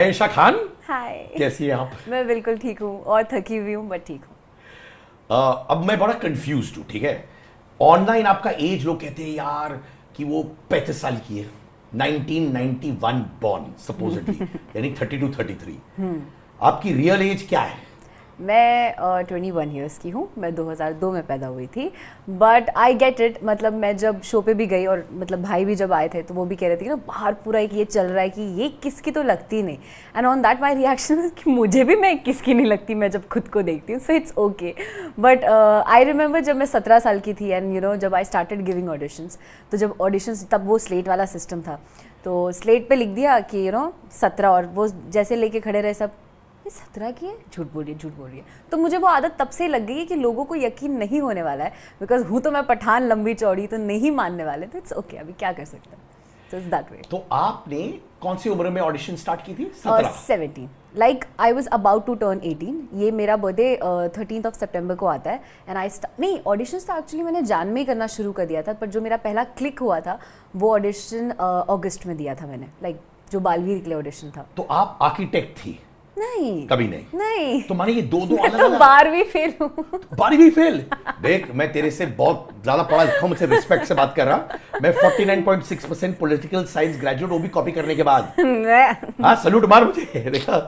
आयशा खान, हाय। कैसी हैं आप? मैं बिल्कुल ठीक हूँ और थकी हुई हूँ बट ठीक हूँ। अब मैं बड़ा कंफ्यूज हूँ, ठीक है। ऑनलाइन आपका एज लोग कहते हैं यार कि वो 35 साल की है, 1991 बॉर्न सपोजिटली, यानी 32-33। आपकी रियल एज क्या है? मैं 21 ईयर्स की हूँ। मैं 2002 में पैदा हुई थी। But I get it. मतलब मैं जब शो पे भी गई और मतलब भाई भी जब आए थे तो वो भी कह रहे थे कि ना बाहर पूरा एक ये चल रहा है कि ये किसकी तो लगती नहीं। And on that my reaction कि मुझे भी मैं किसकी नहीं लगती मैं जब खुद को देखती हूँ। So it's okay. But I remember जब मैं 17 साल की थी एंड जब आई स्टार्टेड गिविंग ऑडिशंस, तो जब ऑडिशंस तब वो स्लेट वाला सिस्टम था, तो स्लेट पे लिख दिया कि 17, और वो जैसे लेके खड़े रहे सब, ये 17 की है, झूठ बोल रही है, झूठ बोल रही है। तो मुझे वो आदत तब से लग गई है कि लोगों को यकीन नहीं होने वाला है, बिकॉज हूँ तो मैं पठान लंबी चौड़ी, तो नहीं मानने वाले, तो इट्स ओके, अभी क्या कर सकते हैं। तो इट्स दैट वे। तो आपने कौन सी उम्र में ऑडिशन स्टार्ट की थी? 17? 17। Like I was about to turn 18। ये मेरा बर्थडे 13 सितंबर को आता है। एंड नहीं, ऑडिशन तो एक्चुअली मैंने जान में ही करना शुरू कर दिया था, पर जो मेरा पहला क्लिक हुआ था वो ऑडिशन अगस्त में दिया था मैंने, लाइक जो बालवीर के लिए ऑडिशन था। तो आप आर्किटेक्ट थी? नहीं, कभी नहीं? नहीं। तुम्हारे ये दो मैं अलग तो अलग 12वीं फेल हूँ। 12वीं फेल? देख, मैं तेरे से बहुत ज्यादा पढ़ा लिखा हूं, मुझसे रिस्पेक्ट से बात कर रहा। मैं 49.6% पॉलिटिकल साइंस ग्रेजुएट, वो भी कॉपी करने के बाद। हाँ, सल्यूट मार मुझे। देखा,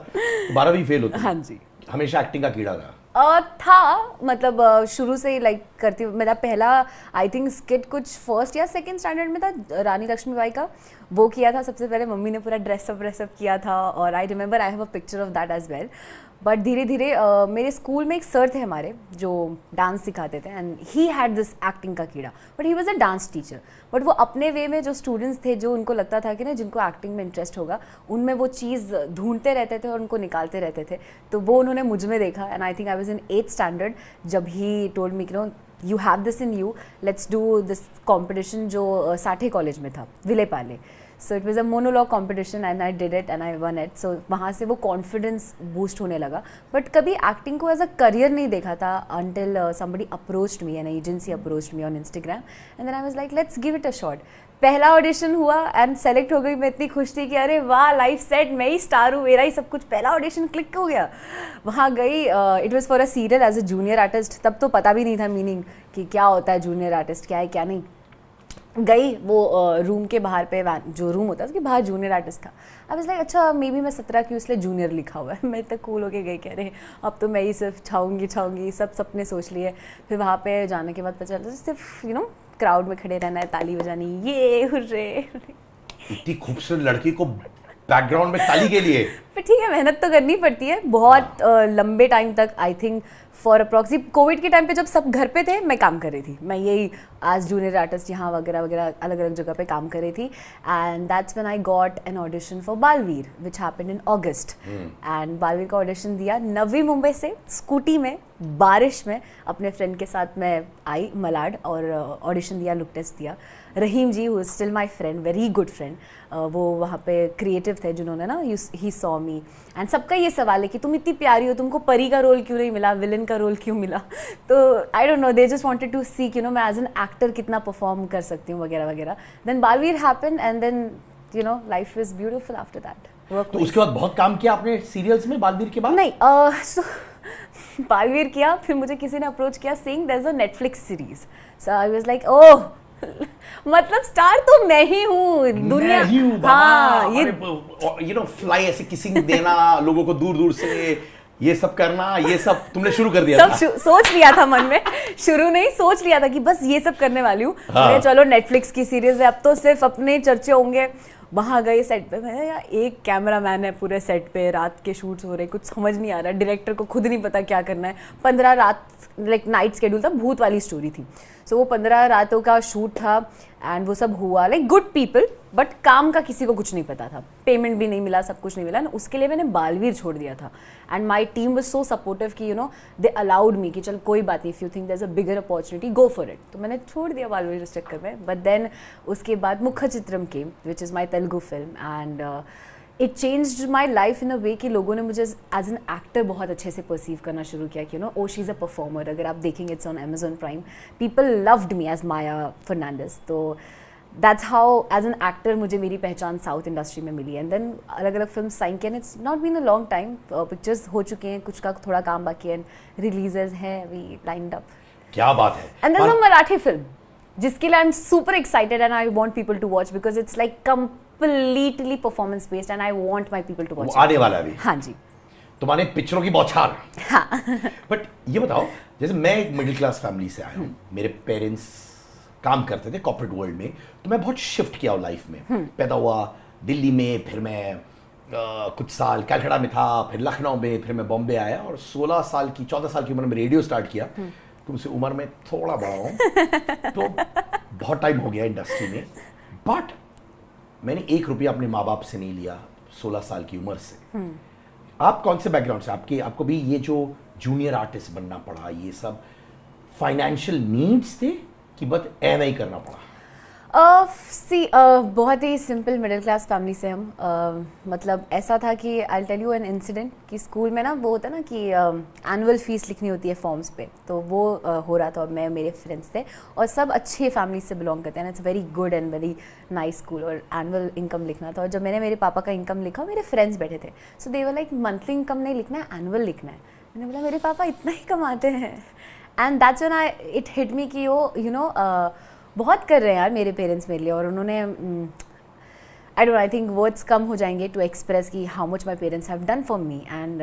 12वीं फेल होती। हाँ जी। हमेशा एक्टिंग का कीड़ा था। था मतलब शुरू से ही लाइक करती हूँ। मेरा पहला आई थिंक स्किट कुछ फर्स्ट या सेकंड स्टैंडर्ड में था, रानी लक्ष्मीबाई का। वो किया था सबसे पहले, मम्मी ने पूरा ड्रेसअप किया था, और I remember I have a picture of that as well. But धीरे धीरे मेरे स्कूल में एक सर थे हमारे जो डांस सिखाते थे, and he had this acting का कीड़ा, but he was a dance teacher. But वो अपने वे में जो स्टूडेंट्स थे, जो उनको लगता था कि ना जिनको एक्टिंग में इंटरेस्ट होगा, उनमें वो चीज़ ढूंढते रहते थे और उनको निकालते रहते थे। तो वो उन्होंने मुझ में देखा, and I think I was in 8th standard जब ही टोल्ड मी कि you have this in you, let's do this competition जो साठे कॉलेज में था, Vile Parle. So it was a monologue competition and I did it and I won it. सो वहाँ से वो कॉन्फिडेंस बूस्ट होने लगा। बट कभी एक्टिंग को एज अ करियर नहीं देखा था until somebody approached me, an agency approached me on Instagram, and then I was like let's give it a shot. पहला ऑडिशन हुआ एंड सेलेक्ट हो गई। मैं इतनी खुश थी कि अरे वाह, लाइफ सेट, मैं ही स्टार हूँ, मेरा ही सब कुछ। पहला ऑडिशन क्लिक हो गया। वहाँ गई, it was for a serial as a junior artist. तब तो पता भी नहीं था मीनिंग कि क्या होता है जूनियर आर्टिस्ट, क्या है क्या नहीं। गई वो रूम के बाहर पे, जो रूम होता है उसके बाहर जूनियर आर्टिस्ट था। आई वाज लाइक अच्छा, मे बी मैं 17 की, इसलिए जूनियर लिखा हुआ है। मैं इतना कूल होके गई, कह रहे अब तो मैं ही सिर्फ छाऊंगी, सब सपने सोच लिए। फिर वहाँ पे जाने के बाद पता चला सिर्फ क्राउड में खड़े रहना है, ताली बजानी, ये हुर्रे। इतनी खूबसूरत लड़की को बैकग्राउंड में ताली के लिए? पर ठीक है, मेहनत तो करनी पड़ती है बहुत लंबे टाइम तक। I think for approximate Covid के टाइम पे जब सब घर पे थे, मैं काम कर रही थी। मैं यही एज जूनियर आर्टिस्ट यहाँ वगैरह वगैरह अलग अलग जगह पे काम कर रही थी। And that's when I got an audition for Baalveer which happened in August. And Baalveer का ऑडिशन दिया नवी मुंबई से, स्कूटी में, बारिश में, अपने फ्रेंड के साथ मैं आई मलाड, और ऑडिशन दिया, लुक टेस्ट दिया। Rahim ji, who is still my friend, very good friend, वो वहाँ पे क्रिएटिव थे, जिन्होंने ना ही सॉ मी। एंड सबका ये सवाल है कि तुम इतनी प्यारी हो, तुमको परी का रोल क्यों नहीं मिला, विलन का रोल क्यों मिला? तो I don't know, they just wanted to see मैं एज एन एक्टर कितना परफॉर्म कर सकती हूँ वगैरह वगैरह। Then Baalveer happened and then life is beautiful after that. तो उसके बाद बहुत काम किया आपने सीरियल्स में बालवीर के बाद? नहीं, सो बालवीर किया, फिर मुझे किसी ने अप्रोच किया saying there is a Netflix series. So I was like oh, मतलब स्टार तो मैं ही हूँ, दुनिया। हाँ, ये फ्लाई ऐसे किसिंग देना लोगों को दूर दूर से, ये सब करना, ये सब तुमने शुरू कर दिया था? सोच लिया था मन में, शुरू नहीं, सोच लिया था कि बस ये सब करने वाली हूँ। हाँ। चलो नेटफ्लिक्स की सीरीज है, अब तो सिर्फ अपने चर्चे होंगे। वहाँ गए सेट पे, मैं यार एक कैमरा मैन है पूरे सेट पे, रात के शूट्स हो रहे, कुछ समझ नहीं आ रहा, डायरेक्टर को खुद नहीं पता क्या करना है। 15 रात लाइक नाइट शेड्यूल था, भूत वाली स्टोरी थी। सो वो 15 रातों का शूट था एंड वो सब हुआ, लाइक गुड पीपल, बट काम का किसी को कुछ नहीं पता था, पेमेंट भी नहीं मिला, सब कुछ नहीं मिला ना। उसके लिए मैंने बालवीर छोड़ दिया था। And my team was so supportive कि दे अलाउड मी कि चल कोई बात नहीं, if you think there is a bigger opportunity, go for it. तो मैंने छोड़ दिया बालवीर उस चक्कर में। बट देन उसके बाद Mukhachitram came, which is my Telugu film, and it changed my life in a way कि लोगों ने मुझे एज एन एक्टर बहुत अच्छे से परसीव करना शुरू किया कि oh she is a performer. अगर आप देखेंगे, it's on Amazon Prime, people loved me as Maya Fernandes. तो that's how as an actor मुझे मेरी पहचान साउथ इंडस्ट्री में मिली. एंड देन अलग अलग फिल्म साइन किए. It's not been a long time. Pictures हो चुके हैं, कुछ का थोड़ा काम बाकी है, रिलीजेस हैं, वी लाइंड अप. क्या बात है. And there is a Marathi film जिसके लिए I am super excited and I want people to watch because it's like completely performance based and I want my people to watch. आने वाला है अभी. हाँ जी. तुम्हारे पिक्चरों की बौछार. हाँ. बट ये बताओ, जैसे मैं एक मिडिल क्लास फैमिली से आया हूँ, मेरे पेरेंट्स काम करते थे कॉर्पोरेट वर्ल्ड में, तो मैं बहुत शिफ्ट किया हूँ लाइफ में. पैदा हुआ दिल्ली में, फिर मैं कुछ साल कलकत्ता में था, फिर लखनऊ में, फिर मैं बॉम्बे आया और 14 साल की उम्र में रेडियो स्टार्ट किया. तुमसे उम्र में थोड़ा बड़ा हूँ तो बहुत टाइम हो गया इंडस्ट्री में. बट मैंने 1 रुपया अपने माँ बाप से नहीं लिया 16 साल की उम्र से. आप कौन से बैकग्राउंड से, आपको भी ये जो जूनियर आर्टिस्ट बनना पड़ा, ये सब फाइनेंशियल नीड्स थे कि बस ऐसा ही करना पड़ा? बहुत ही सिंपल मिडिल क्लास फैमिली से हम. मतलब ऐसा था कि I tell you an incident कि स्कूल में ना वो होता है ना कि एनुअल फीस लिखनी होती है फॉर्म्स पे, तो वो हो रहा था और मैं मेरे फ्रेंड्स थे और सब अच्छे फैमिली से बिलोंग करते हैं. It's very good and very nice school और एनुअल इनकम लिखना था. और जब मैंने मेरे पापा का इनकम लिखा, मेरे फ्रेंड्स बैठे थे, सो दे वर लाइक मंथली इनकम नहीं लिखना है, एनुअल लिखना है. मैंने बोला मेरे पापा इतना ही कमाते हैं. And that's when it hit me कि वो यू नो बहुत कर रहे हैं यार मेरे पेरेंट्स मेरे लिए. और उन्होंने आई थिंक वर्ड्स कम हो जाएंगे टू एक्सप्रेस कि how much my parents have done for me. And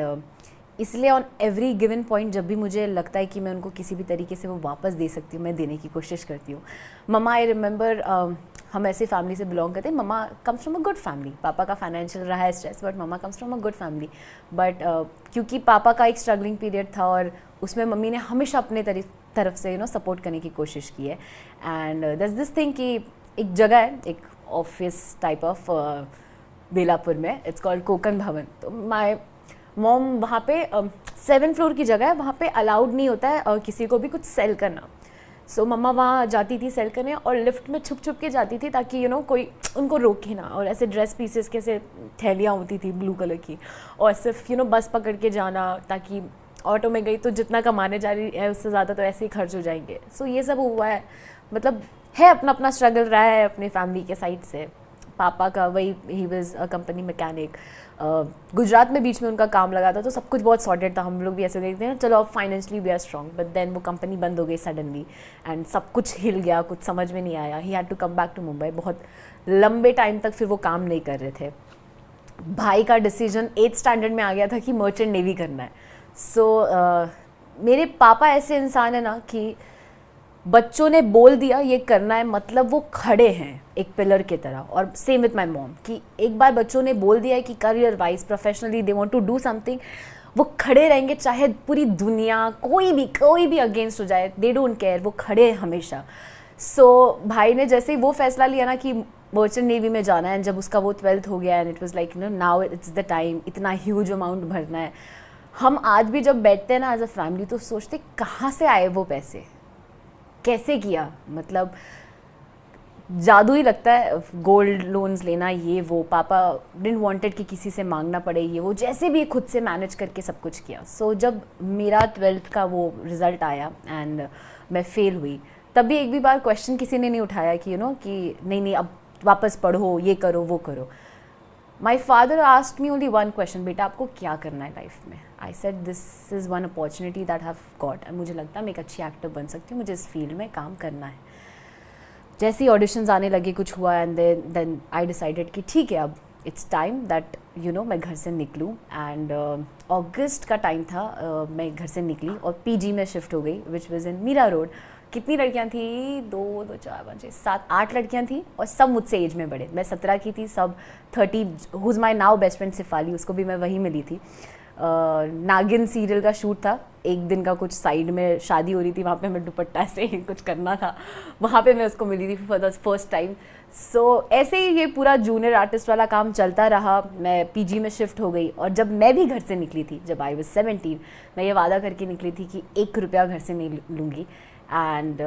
इसलिए ऑन एवरी गिवन पॉइंट जब भी मुझे लगता है कि मैं उनको किसी भी तरीके से वो वापस दे सकती हूँ, मैं देने की कोशिश करती हूँ. मम्मा, आई रिमेंबर हम ऐसे फैमिली से बिलोंग करते हैं. Mama comes from a good family. पापा का फाइनेंशियल रहा है stress, but mama comes from a good family. But क्योंकि पापा का एक स्ट्रगलिंग पीरियड था और उसमें मम्मी ने हमेशा अपने तरफ से सपोर्ट करने की कोशिश की है. एंड दस दिस थिंग कि एक जगह है, एक ऑफिस टाइप ऑफ बेलापुर में, इट्स कॉल्ड कोकन भवन. तो माई मॉम वहाँ पे 7th फ्लोर की जगह है, वहाँ पे अलाउड नहीं होता है किसी को भी कुछ सेल करना. सो मम्मा वहाँ जाती थी सेल करने और लिफ्ट में छुप छुप के जाती थी ताकि कोई उनको रोके ना. और ऐसे ड्रेस पीसेस के ऐसे थैलियाँ होती थी ब्लू कलर की, और सिर्फ बस पकड़ के जाना ताकि ऑटो में गई तो जितना कमाने जा रही है उससे ज़्यादा तो ऐसे ही खर्च हो जाएंगे. सो ये सब हुआ है. मतलब है अपना अपना स्ट्रगल रहा है अपने फैमिली के साइड से. पापा का वही, he was a company mechanic. Gujarat में बीच में उनका काम लगा था तो सब कुछ बहुत सॉर्टेड था. हम लोग भी ऐसे देखते हैं चलो अब financially we are strong. But then वो कंपनी बंद हो गई सडनली एंड सब कुछ हिल गया, कुछ समझ में नहीं आया. He had to come back to Mumbai. बहुत लंबे टाइम तक फिर वो काम नहीं कर रहे थे. भाई का डिसीजन 8th स्टैंडर्ड में आ गया था कि मर्चेंट नेवी करना है. सो मेरे पापा ऐसे इंसान है ना कि बच्चों ने बोल दिया ये करना है, मतलब वो खड़े हैं एक पिलर की तरह. और सेम विथ माई मॉम कि एक बार बच्चों ने बोल दिया है कि career wise professionally they want to do something, वो खड़े रहेंगे चाहे पूरी दुनिया कोई भी अगेंस्ट हो जाए. दे डोंट केयर, वो खड़े हैं हमेशा. सो भाई ने जैसे ही वो फैसला लिया ना कि मर्चेंट नेवी में जाना है, एंड जब उसका वो 12th हो गया and it was like now it's the time, इतना ह्यूज अमाउंट भरना है. हम आज भी जब बैठते हैं ना एज अ फैमिली तो सोचते कहाँ से आए वो पैसे, कैसे किया. मतलब जादू ही लगता है. गोल्ड लोन्स लेना, ये वो. पापा डिडंट वांटेड कि किसी से मांगना पड़े, ये वो. जैसे भी खुद से मैनेज करके सब कुछ किया. सो जब मेरा 12th का वो रिज़ल्ट आया एंड मैं फेल हुई, तब भी एक भी बार क्वेश्चन किसी ने नहीं उठाया कि कि नहीं अब वापस पढ़ो, ये करो वो करो. My father asked me only one question, बेटा आपको क्या करना है लाइफ में. I said this is one opportunity that have got. मुझे लगता है मैं एक अच्छी एक्टर बन सकती हूँ, मुझे इस फील्ड में काम करना है. जैसे ही ऑडिशंस आने लगे, कुछ हुआ एंड देन आई डिसाइडेड कि ठीक है अब इट्स टाइम दैट मैं घर से निकलूँ. एंड अगस्त का टाइम था, मैं घर से निकली और पीजी में शिफ्ट हो गई which was in Mira Road. कितनी लड़कियां थी, 2 4 5 6 7 8 लड़कियां थी और सब मुझसे एज में बड़े. मैं 17 की थी, सब 30. हुज माई नाउ बेस्ट फ्रेंड सिफाली, उसको भी मैं वहीं मिली थी. नागिन सीरियल का शूट था, एक दिन का कुछ साइड में शादी हो रही थी, वहाँ पे हमें दुपट्टा से कुछ करना था, वहाँ पे मैं उसको मिली थी फॉर द फर्स्ट टाइम. सो ऐसे ही ये पूरा जूनियर आर्टिस्ट वाला काम चलता रहा. मैं पीजी में शिफ्ट हो गई और जब मैं भी घर से निकली थी, जब आई वाज 17, मैं ये वादा करके निकली थी कि 1 रुपया घर से नहीं लूँगी. एंड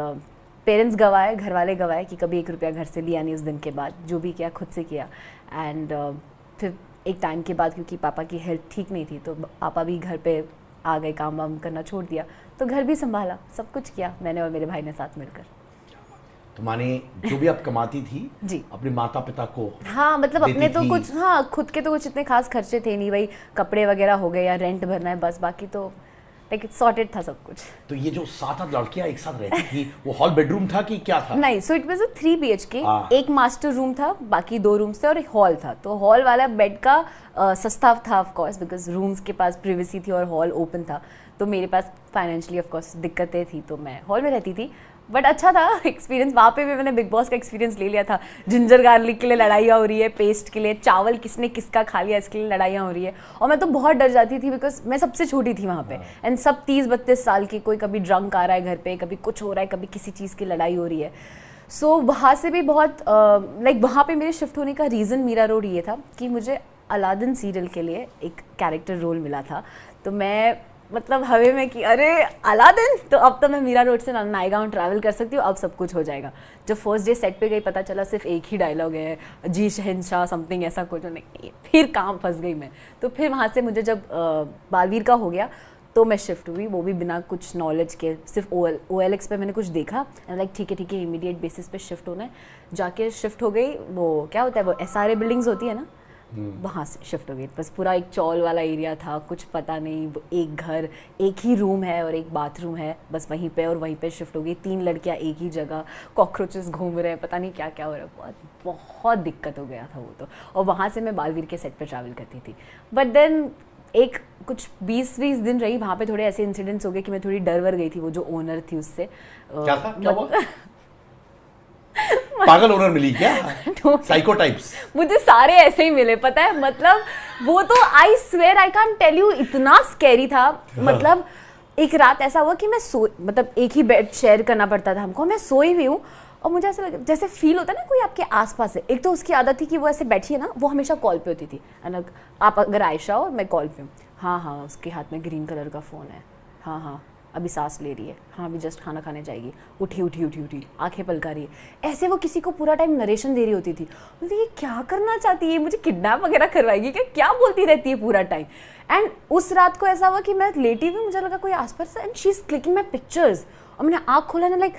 पेरेंट्स गवाए, घर वाले गवाए कि कभी 1 रुपया घर से लिया नहीं. उस दिन के बाद जो भी किया खुद से किया. एंड फिर एक टाइम के बाद क्योंकि पापा की हेल्थ ठीक नहीं थी तो पापा भी घर पे आ गए, काम वाम करना छोड़ दिया, तो घर भी संभाला, सब कुछ किया मैंने और मेरे भाई ने साथ मिलकर. तो माने जो भी आप कमाती थी जी। अपने माता पिता को हाँ मतलब देती अपने तो थी? कुछ, हाँ खुद के तो कुछ इतने खास खर्चे थे नहीं, वही कपड़े वगैरह हो गए या रेंट भरना है बस, बाकी तो लाइक सॉर्टेड था सब कुछ। तो ये जो 7-8 लड़कियां एक साथ रहती थी वो हॉल बेडरूम था कि क्या था? नहीं, so it was a 3 BHK, हाँ। एक मास्टर रूम था, बाकी 2 रूम्स थे और एक हॉल था। तो हॉल वाला बेड का सस्ता था ऑफ कोर्स, बिकॉज रूम्स के पास प्रिवेसी थी और हॉल ओपन था। तो मेरे पास फाइनेंशियली ऑफ कोर्स दिक्कतें थी, तो मैं हॉल में रहती थी। बट अच्छा था एक्सपीरियंस, वहाँ पे भी मैंने बिग बॉस का एक्सपीरियंस ले लिया था। जिंजर गार्लिक के लिए लड़ाइयाँ हो रही है, पेस्ट के लिए, चावल किसने किसका खा लिया इसके लिए लड़ाइयाँ हो रही है। और मैं तो बहुत डर जाती थी बिकॉज मैं सबसे छोटी थी वहाँ पे, एंड सब 30-32 साल की, कोई कभी ड्रंक आ रहा है घर पे, कभी कुछ हो रहा है, कभी किसी चीज़ की लड़ाई हो रही है। सो वहाँ से भी बहुत लाइक वहाँ पे मेरे शिफ्ट होने का रीज़न मीरा रोड ये था कि मुझे अलादीन सीरियल के लिए एक कैरेक्टर रोल मिला था। तो मैं मतलब हवे में कि अरे अलादीन, तो अब तो मैं मीरा रोड से नायगांव ट्रैवल कर सकती हूँ, अब सब कुछ हो जाएगा। जब फर्स्ट डे सेट पे गई पता चला सिर्फ एक ही डायलॉग है, जी शहनशाह समथिंग ऐसा कुछ नहीं, फिर काम फंस गई मैं। तो फिर वहाँ से मुझे जब बालवीर का हो गया तो मैं शिफ्ट हुई, वो भी बिना कुछ नॉलेज के, सिर्फ OLX पे मैंने कुछ देखा एंड लाइक ठीक है इमीडिएट बेसिस पे शिफ्ट होना है। जाके शिफ्ट हो गई, वो क्या होता है वो SRA बिल्डिंग्स होती है ना, वहाँ से शिफ्ट हो गई। बस पूरा एक चौल वाला एरिया था, कुछ पता नहीं, एक घर, एक ही रूम है और एक बाथरूम है, बस वहीं पे, और वहीं पे शिफ्ट हो गई। 3 लड़कियाँ एक ही जगह, कॉकरोचेस घूम रहे हैं, पता नहीं क्या क्या हो रहा है, बहुत दिक्कत हो गया था वो तो। और वहाँ से मैं बालवीर के सेट पे ट्रैवल करती थी। बट देन एक कुछ 20-20 दिन रही वहाँ पे, थोड़े ऐसे इंसिडेंट्स हो गए कि मैं थोड़ी डर वर गई थी वो जो ओनर थी उससे। क्या था, क्या हुआ? पागल ओनर मिली क्या? Psycho types? मुझे सारे ऐसे ही मिले, पता है, मतलब वो तो I swear I can't tell you, इतना स्कैरी था। मतलब एक रात ऐसा हुआ कि मैं मतलब एक ही बेड शेयर करना पड़ता था हमको, मैं सोई हुई हूँ और मुझे ऐसा लगा जैसे फील होता है ना कोई आपके आसपास है। एक तो उसकी आदत थी कि वो ऐसे बैठी है ना, वो हमेशा कॉल पे होती थी, आप अगर आयशा हो और मैं कॉल पे हूँ, हाँ हाँ उसके हाथ में ग्रीन कलर का फ़ोन है, हाँ हाँ अभी सांस ले रही है, हाँ अभी जस्ट खाना खाने जाएगी, उठी उठी उठी उठी आंखें पलका रही है, ऐसे वो किसी को पूरा टाइम नरेशन दे रही होती थी। मुझे ये क्या करना चाहती है, मुझे किडनैप वगैरह करवाएगी क्या, क्या बोलती रहती है पूरा टाइम। एंड उस रात को ऐसा हुआ कि मैं लेटी हुई, मुझे लगा कोई आसपास है and she is clicking my pictures, और मैंने आँख खोला ना लाइक,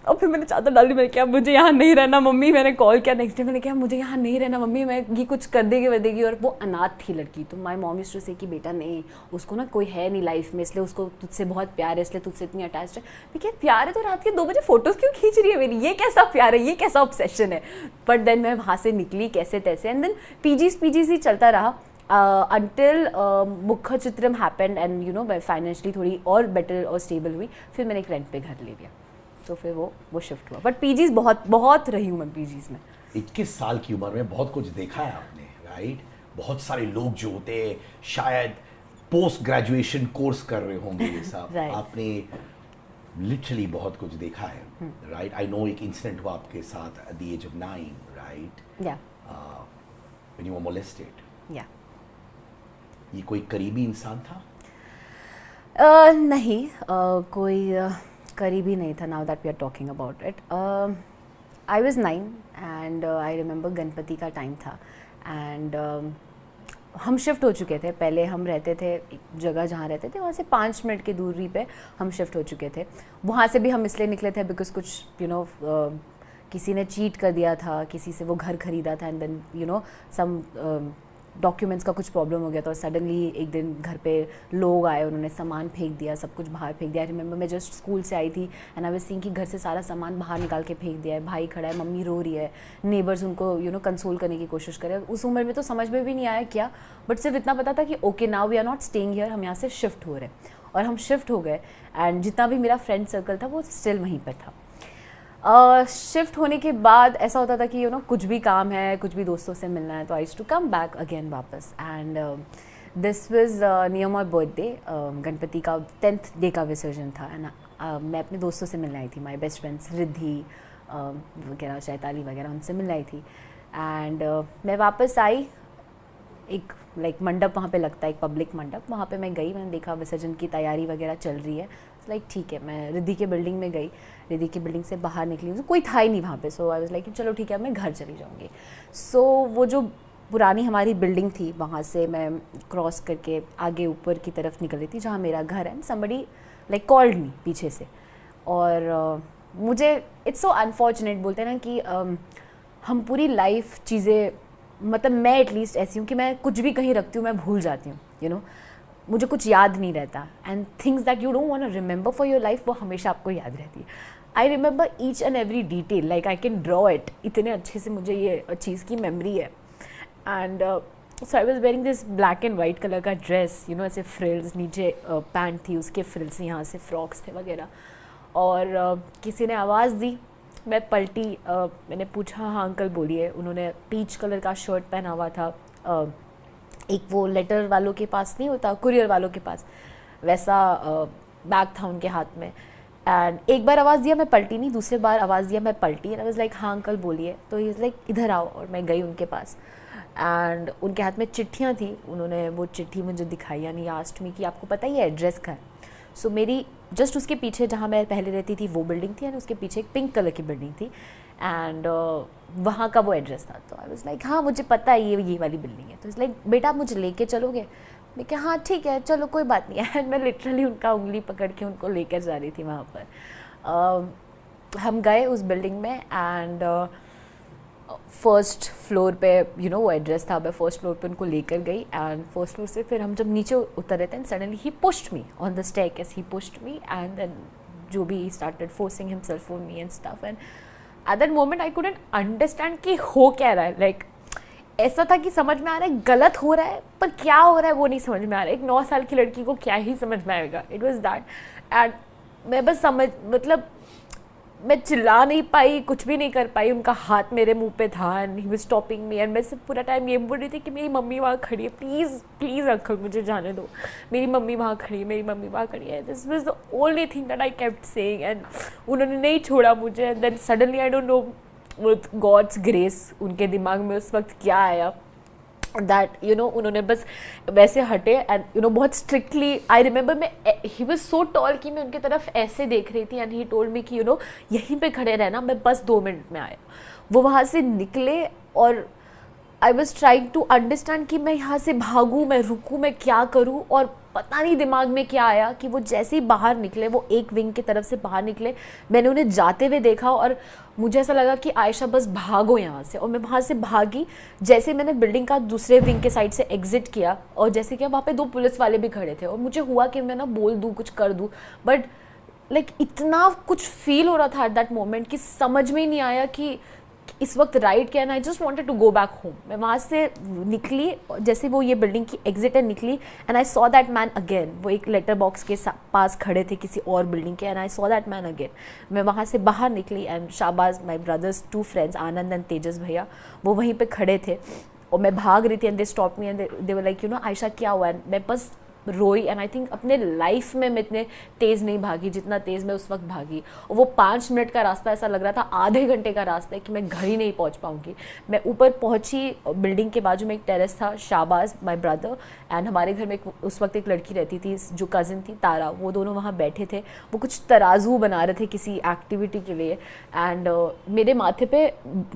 और फिर मैंने चादर डाल दी, मैंने क्या मुझे यहाँ नहीं रहना मम्मी, मैंने कॉल किया नेक्स्ट डे, मैंने कहा मुझे यहाँ नहीं रहना मम्मी, मैं ये कुछ कर देगी वदेगी। और वो अनाथ थी लड़की, तो माई मॉम यूज्ड टू से कि बेटा नहीं, उसको ना कोई है नहीं लाइफ में, इसलिए उसको तुझसे बहुत प्यार है, इसलिए तुझसे इतनी अटैच्ड है। मैं क्या प्यार है तो रात के 2 बजे फोटोज़ क्यों खींच रही है मेरी, ये कैसा प्यार है, ये कैसा ऑब्सेशन है। बट देन मैं वहाँ से निकली कैसे तैसे, एंड देन पीजीज ही चलता रहा until मुख्य चित्रम हैपेंड एंड यू नो मैं फाइनेंशियली थोड़ी और बेटर और स्टेबल हुई। फिर मैंने एक रेंट पे घर ले लिया, तो फिर वो शिफ्ट हुआ। बट पीजीज बहुत रही हूँ मैं पीजीज में। 21 साल की उम्र में बहुत कुछ देखा है आपने, राइट? बहुत सारे लोग जो होते हैं शायद पोस्ट ग्रेजुएशन कोर्स कर रहे होंगे ये सब Right. आपने लिटरली बहुत कुछ देखा है, राइट? आई नो एक इंसिडेंट हुआ आपके साथ at the age of 9, right? या व्हेन यू वर मोलेस्टेड। या ये कोई करीबी इंसान था? नहीं, कोई करीबी नहीं था। Now that we are talking about it, I was 9 and I remember Ganpati का टाइम था एंड हम शिफ्ट हो चुके थे। पहले हम रहते थे एक जगह जहाँ रहते थे, वहाँ से 5 मिनट की दूरी पे हम शिफ्ट हो चुके थे। वहाँ से भी हम इसलिए निकले थे बिकॉज कुछ यू नो किसी ने चीट कर दिया था, किसी से वो घर खरीदा था and then you know some documents का कुछ प्रॉब्लम हो गया था और सडनली एक दिन घर पे लोग आए, उन्होंने सामान फेंक दिया, सब कुछ बाहर फेंक दिया। आई रिमेंबर मैं जस्ट स्कूल से आई थी एंड आई वाज सीइंग कि घर से सारा सामान बाहर निकाल के फेंक दिया है, भाई खड़ा है, मम्मी रो रही है, नेबर्स उनको यू नो कंसोल करने की कोशिश करे। उस उम्र में तो समझ में भी नहीं आया क्या, बट सिर्फ इतना पता था कि okay now we are not staying here, हम यहाँ से शिफ्ट हो रहे हैं। और हम शिफ्ट हो गए एंड जितना भी मेरा फ्रेंड सर्कल था वो स्टिल वहीं पर था। शिफ्ट होने के बाद ऐसा होता था कि यू नो कुछ भी काम है, कुछ भी दोस्तों से मिलना है, तो I used to come back again वापस। And this was near my birthday, Ganpati का 10th डे का विसर्जन था एंड मैं अपने दोस्तों से मिलने आई थी, माय बेस्ट फ्रेंड्स रिद्धि वगैरह, शैताली वगैरह, उनसे मिलने आई थी। एंड मैं वापस आई, एक लाइक मंडप वहाँ पे लगता है, एक पब्लिक मंडप, वहाँ पे मैं गई, मैंने देखा विसर्जन की तैयारी वगैरह चल रही है, लाइक ठीक है। मैं रिद्धि के बिल्डिंग में गई, रिद्धि की बिल्डिंग से बाहर निकली, कोई था ही नहीं वहाँ पे। सो आई वाज लाइक चलो ठीक है मैं घर चली जाऊँगी। सो वो जो पुरानी हमारी बिल्डिंग थी वहाँ से मैं क्रॉस करके आगे ऊपर की तरफ निकल रही थी जहाँ मेरा घर है। समबडी लाइक कॉल्ड मी पीछे से और मुझे इट्स सो अनफॉर्चुनेट बोलते हैं ना कि हम पूरी लाइफ चीज़ें, मतलब मैं एटलीस्ट ऐसी हूँ कि मैं कुछ भी कहीं रखती हूँ मैं भूल जाती हूँ, you know, मुझे कुछ याद नहीं रहता, and things that you don't want to remember for your life वो हमेशा आपको याद रहती है. I remember each and every detail, like I can draw it, इतने अच्छे से मुझे ये चीज़ की मेमोरी है. And so I was wearing this black and white colour का ड्रेस, यू नो, ऐसे फ्रिल्स, नीचे पैंट थी उसके फ्रिल्स, यहाँ से फ्रॉक्स थे वगैरह. और किसी ने आवाज़ दी, मैं पलटी, मैंने पूछा हाँ अंकल बोलिए. उन्होंने पीच कलर का शर्ट पहना हुआ था, एक वो लेटर वालों के पास नहीं होता, कुरियर वालों के पास, वैसा बैग था उनके हाथ में. एंड एक बार आवाज़ दिया, मैं पलटी नहीं, दूसरी बार आवाज़ दिया, मैं पलटी. एंड आई वाज लाइक हाँ अंकल बोलिए. तो ही इज़ लाइक इधर आओ, और मैं गई उनके पास. एंड उनके हाथ में चिट्ठियाँ थी, उन्होंने वो चिट्ठी मुझे दिखाई, यानी आस्ट मी कि आपको पता ही है एड्रेस का है. सो मेरी जस्ट उसके पीछे जहाँ मैं पहले रहती थी वो बिल्डिंग थी, एंड उसके पीछे एक पिंक कलर की बिल्डिंग थी, एंड वहाँ का वो एड्रेस था. तो आई वाज लाइक हाँ मुझे पता है ये वाली बिल्डिंग है. तो इस लाइक बेटा आप मुझे लेके चलोगे? मैं क्या हाँ ठीक है चलो कोई बात नहीं है. एंड मैं लिटरली उनका उंगली पकड़ के उनको लेकर जा रही थी वहाँ पर. हम गए उस बिल्डिंग में, एंड फर्स्ट फ्लोर पे यू नो वो एड्रेस था. मैं फर्स्ट फ्लोर पे उनको लेकर गई, एंड फर्स्ट फ्लोर से फिर हम जब नीचे उतरे थे, and suddenly he pushed me on the staircase, he pushed me, and then जो भी he started forcing himself on me and stuff. And at that moment I couldn't understand कि हो क्या रहा है. लाइक ऐसा था कि समझ में आ रहा है गलत हो रहा है, पर क्या हो रहा है वो नहीं समझ में आ रहा है. एक 9 साल की लड़की को क्या ही समझ में आएगा. It was that. एंड मैं बस मतलब मैं चिल्ला नहीं पाई, कुछ भी नहीं कर पाई. उनका हाथ मेरे मुंह पे था, and he was stopping me, and मैं सिर्फ पूरा टाइम ये बोल रही थी कि मेरी मम्मी वहाँ खड़ी है, प्लीज़ प्लीज़ अंकल मुझे जाने दो, मेरी मम्मी वहाँ खड़ी है, मेरी मम्मी वहाँ खड़ी है. This was the only thing that I kept saying, and उन्होंने नहीं छोड़ा मुझे. And then suddenly I don't know with God's grace उनके दिमाग में उस वक्त क्या आया, दैट यू नो उन्होंने बस वैसे हटे, एंड यू नो बहुत स्ट्रिक्टली. आई रिमेंबर मैं ही वाज सो टॉल कि मैं उनकी तरफ ऐसे देख रही थी, एंड ही टोल्ड मी कि यू नो यहीं पे खड़े रहना, मैं बस 2 मिनट में आया. वो वहाँ से निकले, और I was trying to understand कि मैं यहाँ से भागूँ, मैं रुकूँ, मैं क्या करूँ. और पता नहीं दिमाग में क्या आया कि वो जैसे ही बाहर निकले, वो एक विंग की तरफ से बाहर निकले, मैंने उन्हें जाते हुए देखा, और मुझे ऐसा लगा कि आयशा बस भागो यहाँ से. और मैं वहाँ से भागी. जैसे मैंने बिल्डिंग का दूसरे विंग के साइड से एग्जिट किया, और जैसे कि वहाँ पे 2 पुलिस वाले भी खड़े थे, और मुझे हुआ कि मैं ना बोल दूँ, कुछ कर दूँ, बट लाइक इतना कुछ फील हो रहा था एट दैट मोमेंट कि समझ में ही नहीं आया कि इस वक्त राइट क्या है. I just wanted to go back home. मैं वहाँ से निकली, जैसे वो ये बिल्डिंग की एग्जिट है निकली, and I saw that man again. वो एक लेटर बॉक्स के पास खड़े थे किसी और बिल्डिंग के, and I saw that man again. मैं वहाँ से बाहर निकली, and Shahbaz, my brother's 2 friends, Anand and Tejas भैया, वो वहीं पर खड़े थे, और मैं भाग रही थी. And they stop me, and they were like you know Ayesha क्या हुआ. एंड मैं बस रोई. एंड आई थिंक अपने लाइफ में मैं इतने तेज़ नहीं भागी जितना तेज़ मैं उस वक्त भागी. और वो 5 मिनट का रास्ता ऐसा लग रहा था आधे घंटे का रास्ता है कि मैं घर ही नहीं पहुंच पाऊंगी. मैं ऊपर पहुंची, बिल्डिंग के बाजू में एक टेरेस था. शाहबाज, माय ब्रदर, एंड हमारे घर में उस वक्त एक लड़की रहती थी जो कज़िन थी, तारा, वो दोनों वहाँ बैठे थे. वो कुछ तराजू बना रहे थे किसी एक्टिविटी के लिए. एंड मेरे माथे पे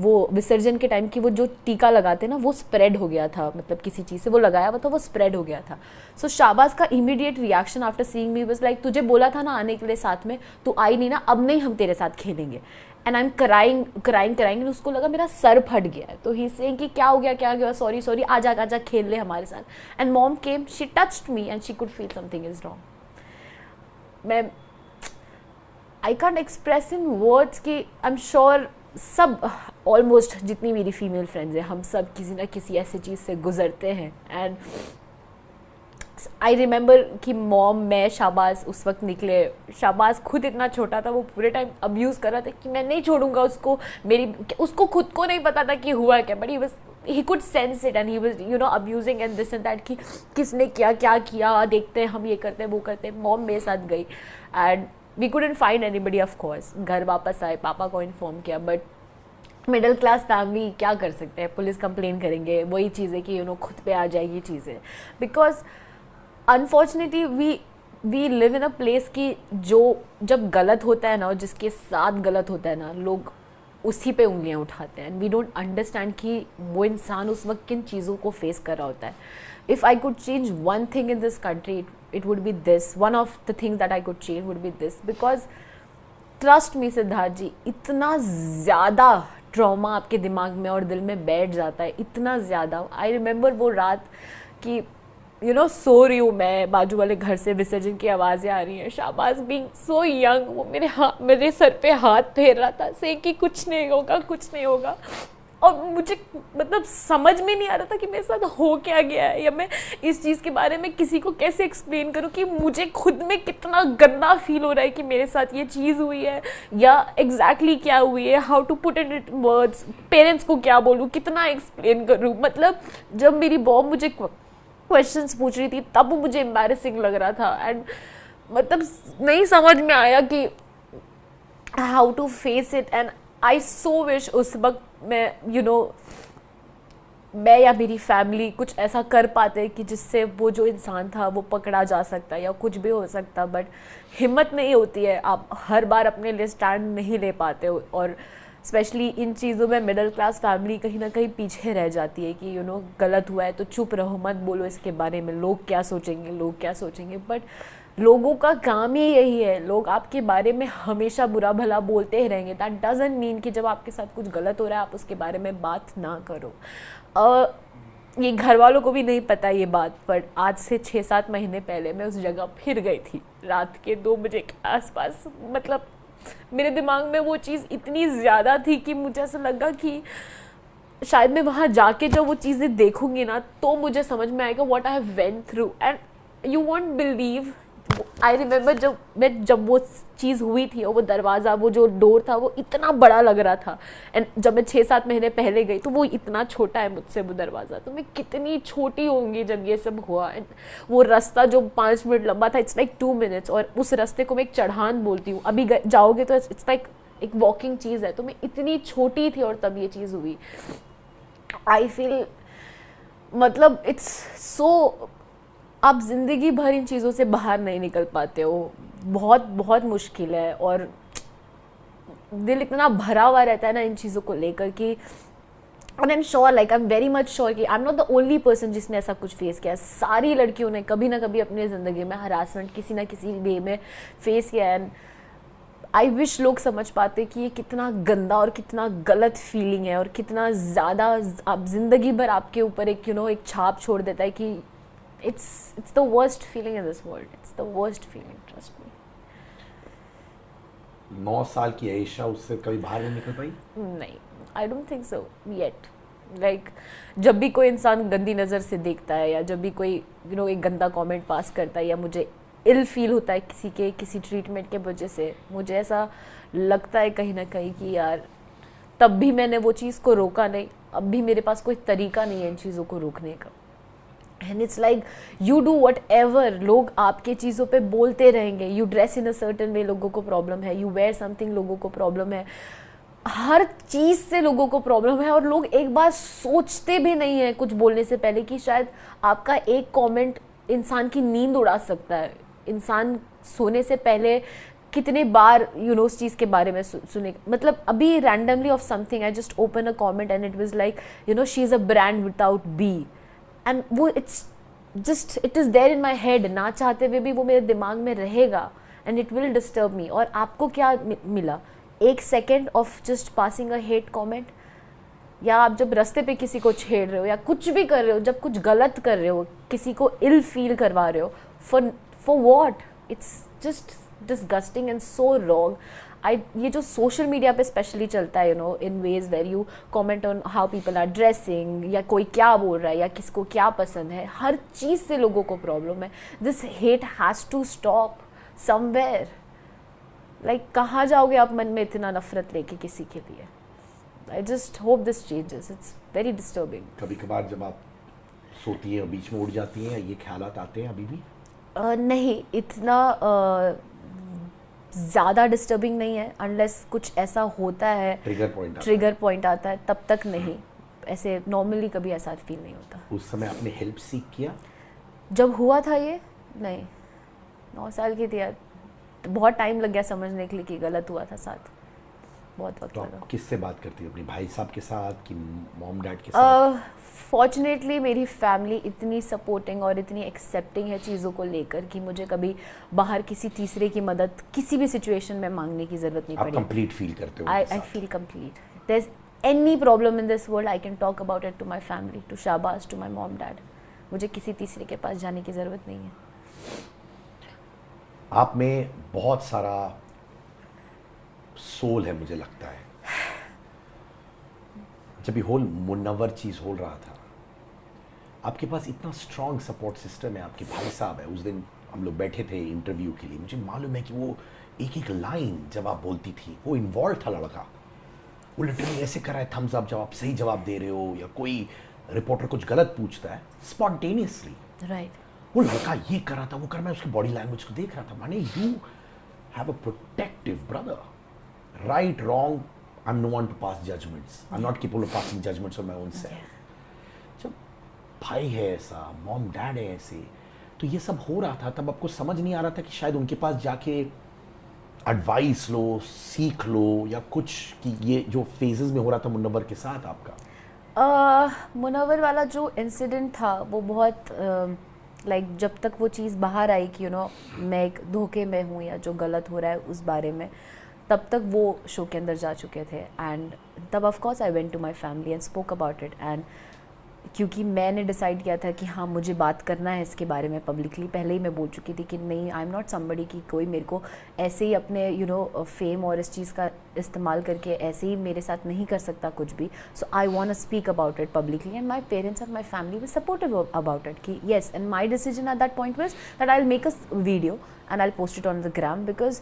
वो विसर्जन के टाइम की वो जो टीका लगाते ना, वो स्प्रेड हो गया था, मतलब किसी चीज़ से वो लगाया हुआ था, वो स्प्रेड हो गया था. सो शाहबाज का immediate reaction after seeing me was like तुझे बोला था ना आने के लिए साथ में, तू आई नहीं ना, अब नहीं हम तेरे साथ खेलेंगे. And I am crying. उसको लगा मेरा सर फट गया है. तो ही सेइंग कि क्या हो गया, सॉरी आजा खेल ले हमारे साथ. And mom came, she touched me, and she could feel something is wrong. मैं I can't express in words कि आई एम श्योर सब ऑलमोस्ट जितनी मेरी फीमेल फ्रेंड्स हैं, हम सब किसी ना किसी ऐसी चीज़ से गुजरते हैं. एंड आई रिमेंबर कि मॉम, मैं, शाहबाज उस वक्त निकले. शाहबाज खुद इतना छोटा था, वो पूरे टाइम अब्यूज़ कर रहा था कि मैं नहीं छोड़ूंगा उसको. उसको खुद को नहीं पता था कि हुआ क्या, but he could sense it and he was you know abusing and this and that कि किसने क्या किया, देखते हैं, हम ये करते हैं, वो करते हैं. मॉम मेरे साथ गई, and we couldn't find anybody of course. घर वापस आए, पापा को इन्फॉर्म किया, बट मिडिल क्लास फैमिली क्या कर सकते हैं, पुलिस कंप्लेन करेंगे, वही चीज़ें कि यू नो खुद पे आ जाएगी चीज़ें. Because unfortunately we live in a place कि जो जब गलत होता है ना, और जिसके साथ गलत होता है ना, लोग उसी पे उंगलियां उठाते हैं. एंड वी डोंट अंडरस्टैंड कि वो इंसान उस वक्त किन चीज़ों को फेस कर रहा होता है. If I could change one thing in this country, it would be this. One of the things that I could change would be this. Because trust me Siddharth ji, इतना ज़्यादा ट्रॉमा आपके दिमाग में और दिल में बैठ जाता है, इतना ज़्यादा। आई रिमेंबर वो रात कि सो रही हूँ मैं, बाजू वाले घर से विसर्जन की आवाज़ें आ रही हैं, शाहबाज बीइंग सो यंग, वो मेरे सर पे हाथ फेर रहा था से कि कुछ नहीं होगा, कुछ नहीं होगा। और मुझे मतलब समझ में नहीं आ रहा था कि मेरे साथ हो क्या गया है, या मैं इस चीज़ के बारे में किसी को कैसे एक्सप्लेन करूं कि मुझे खुद में कितना गंदा फील हो रहा है कि मेरे साथ ये चीज़ हुई है, या एग्जैक्टली क्या हुई है, how to put it in words, parents को क्या बोलूँ, कितना एक्सप्लेन करूँ। मतलब जब मेरी बॉम मुझे क्वेश्चंस पूछ रही थी तब मुझे एम्बैरेसिंग लग रहा था, एंड मतलब नहीं समझ में आया कि how to face it. And I so wish उस वक्त मैं मैं या मेरी फैमिली कुछ ऐसा कर पाते कि जिससे वो जो इंसान था वो पकड़ा जा सकता, या कुछ भी हो सकता, बट हिम्मत नहीं होती है, आप हर बार अपने लिए स्टैंड नहीं ले पाते हो। और स्पेशली इन चीज़ों में मिडिल क्लास फैमिली कहीं ना कहीं पीछे रह जाती है कि गलत हुआ है तो चुप रहो, मत बोलो इसके बारे में, लोग क्या सोचेंगे, लोग क्या सोचेंगे। बट लोगों का काम ही यही है, लोग आपके बारे में हमेशा बुरा भला बोलते ही रहेंगे। दैट डजंट मीन कि जब आपके साथ कुछ गलत हो रहा है आप उसके बारे में बात ना करो। ये घर वालों को भी नहीं पता ये बात, बट आज से 6-7 महीने पहले मैं उस जगह फिर गई थी रात के 2 बजे के आसपास। मतलब मेरे दिमाग में वो चीज़ इतनी ज़्यादा थी कि मुझे ऐसा लगा कि शायद मैं वहाँ जाके जब वो चीज़ें देखूंगी ना तो मुझे समझ में आएगा what I have went through. And you won't believe, I remember जब वो चीज़ हुई थी और वो दरवाज़ा, वो जो डोर था वो इतना बड़ा लग रहा था, एंड जब मैं 6-7 महीने पहले गई तो वो इतना छोटा है मुझसे वो दरवाज़ा, तो मैं कितनी छोटी होंगी जब ये सब हुआ। एंड वो रास्ता जो 5 मिनट लंबा था, इट्स लाइक 2 मिनट्स, और उस रास्ते को मैं एक चढ़ान बोलती हूँ, अभी जाओगे तो इट्स लाइक एक वॉकिंग चीज़ है। तो मैं इतनी छोटी थी और तब ये चीज़ हुई। आई फील मतलब इट्स सो, आप ज़िंदगी भर इन चीज़ों से बाहर नहीं निकल पाते हो, बहुत बहुत मुश्किल है। और दिल इतना भरा हुआ रहता है ना इन चीज़ों को लेकर कि, and I am sure, like I am very much sure कि I am not the only person जिसने ऐसा कुछ फेस किया। सारी लड़कियों ने कभी ना कभी अपनी ज़िंदगी में हरासमेंट किसी ना किसी वे में फेस किया है। एंड आई विश लोग समझ पाते कि ये कितना गंदा और कितना गलत फीलिंग है, और कितना ज़्यादा आप ज़िंदगी भर आपके ऊपर एक एक छाप छोड़ देता है कि it's the worst feeling in this world. It's the worst feeling, trust me. 9 साल की आयशा उससे कभी बाहर नहीं निकल पाई? नहीं, I don't think so yet. Like जब भी कोई इंसान गंदी नज़र से देखता है, या जब भी कोई एक गंदा कमेंट पास करता है, या मुझे इल फील होता है किसी ट्रीटमेंट के वजह से, मुझे ऐसा लगता है कहीं ना कहीं कि यार तब भी मैंने वो चीज़ को रोका नहीं, अब भी मेरे पास कोई तरीका नहीं है इन चीज़ों को रोकने का। And it's like you do what ever, लोग आपके चीज़ों पे बोलते रहेंगे। You dress in a certain way, लोगों को प्रॉब्लम है। यू वेयर समथिंग, लोगों को प्रॉब्लम है। हर चीज़ से लोगों को प्रॉब्लम है, और लोग एक बार सोचते भी नहीं है कुछ बोलने से पहले कि शायद आपका एक कमेंट इंसान की नींद उड़ा सकता है। इंसान सोने से पहले कितने बार उस चीज़ के बारे में सुने। मतलब अभी randomly of something I just open a comment and it was like she is a brand without B, and वो it is there in my head, ना चाहते हुए भी वो मेरे दिमाग में रहेगा, and it will disturb me. और आपको क्या मिला? 1 second of just passing a hate comment, या आप जब रास्ते पे किसी को छेड़ रहे हो या कुछ भी कर रहे हो, जब कुछ गलत कर रहे हो, किसी को इल फील करवा रहे हो, for what? It's just disgusting and so wrong. ये जो सोशल मीडिया पे स्पेशली चलता है in ways where you comment on how people are dressing, या कोई क्या बोल रहा है, या किसको क्या पसंद है, हर चीज़ से लोगों को प्रॉब्लम है। This hate has to stop somewhere. Like कहाँ जाओगे आप मन में इतना नफरत लेके किसी के लिए? I just hope this changes, it's very disturbing. कभी कभार जब आप सोती हैं और बीच में उड़ जाती हैं, ये ख्यालात आते हैं अभी भी? नहीं, इतना ज़्यादा डिस्टर्बिंग नहीं है, अनलेस कुछ ऐसा होता है, ट्रिगर पॉइंट आता है, तब तक नहीं। ऐसे नॉर्मली कभी ऐसा फील नहीं होता। उस समय आपने हेल्प सीख किया जब हुआ था ये? नहीं, 9 साल की थी यार, बहुत टाइम लग गया समझने के लिए कि गलत हुआ था साथ। बहुत वक्त तो लगा। आप किससे बात करती हो, अपने भाई साहब के साथ कि मॉम डैड के साथ? फॉर्चुनेटली मेरी फैमिली इतनी सपोर्टिंग और इतनी एक्सेप्टिंग है चीज़ों को लेकर कि मुझे कभी बाहर किसी तीसरे की मदद किसी भी सिचुएशन में मांगने की ज़रूरत नहीं आप पड़ी। कंप्लीट फील करते हो आई उनके साथ? Feel complete. There is any problem in this world I can talk about it to my family, to Shabash, to my mom dad. मुझे किसी तीसरे के पास जाने की ज़रूरत नहीं है। आप में बहुत सारा सोल है मुझे लगता है। जब ये होल मुन्नवर चीज हो रहा था, आपके पास इतना स्ट्रॉन्ग सपोर्ट सिस्टम है, आपके भाई साहब है। उस दिन हम लोग बैठे थे इंटरव्यू के लिए, मुझे मालूम है कि वो एक एक लाइन जब आप बोलती थी, वो इन्वॉल्व था लड़का। वो लिटरली ऐसे कर रहा है थम्स अप जब आप सही जवाब दे रहे हो, या कोई रिपोर्टर कुछ गलत पूछता है स्पॉन्टेनियसली राइट। वो लड़का ये कर रहा था, वो कर, मैं उसकी बॉडी लैंग्वेज को देख रहा था। माने you have a protective brother. Right wrong, I am no one to pass judgements, I am not capable of passing judgements on my own self. जब भाई है ऐसा, मॉम डैड है ऐसे, तो ये सब हो रहा था, तब आपको समझ नहीं आ रहा था कि शायद उनके पास जाके एडवाइस लो, सीख लो या कुछ, कि ये जो फेजेस में हो रहा था मुन्नवर के साथ आपका? मुनव्वर वाला जो इंसिडेंट था वो बहुत लाइक जब तक वो चीज़ बाहर आई कि मैं एक धोखे में हूँ या जो गलत हो रहा है उस बारे में, तब तक वो शो के अंदर जा चुके थे। एंड तब of course I went to my family and spoke about it. And क्योंकि मैंने डिसाइड किया था कि हाँ मुझे बात करना है इसके बारे में पब्लिकली, पहले ही मैं बोल चुकी थी कि नहीं, आई एम नॉट समबडी कि कोई मेरे को ऐसे ही अपने फेम और इस चीज़ का इस्तेमाल करके ऐसे ही मेरे साथ नहीं कर सकता कुछ भी। So I want to speak about it publicly and my parents and my family were supportive about it कि yes. And my decision at that point was that I will make a video and I will post it on the gram, because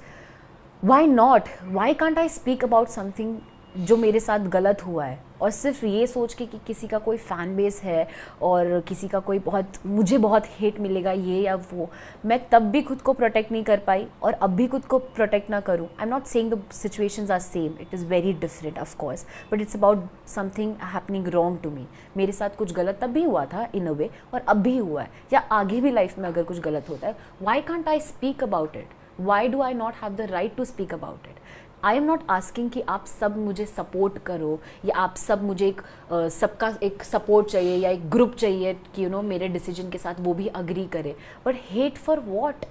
why not, why can't I speak about something जो मेरे साथ गलत हुआ है, और सिर्फ ये सोच के कि किसी का कोई फ़ैन बेस है और किसी का कोई मुझे बहुत हेट मिलेगा ये या वो। मैं तब भी खुद को प्रोटेक्ट नहीं कर पाई और अब भी खुद को प्रोटेक्ट ना करूँ। I am not saying the situations are same, it is very different of course, but it's about something happening wrong to me. मेरे साथ कुछ गलत तब भी हुआ था इन अ वे, और अब भी हुआ है, या आगे भी लाइफ में अगर कुछ गलत होता है, why can't I speak about it? Why do I not have the right to speak about it? I am not asking कि आप सब मुझे सपोर्ट करो या आप सब मुझे एक सबका एक सपोर्ट चाहिए या एक ग्रुप चाहिए कि मेरे डिसीजन के साथ वो भी अग्री करे। But hate for what?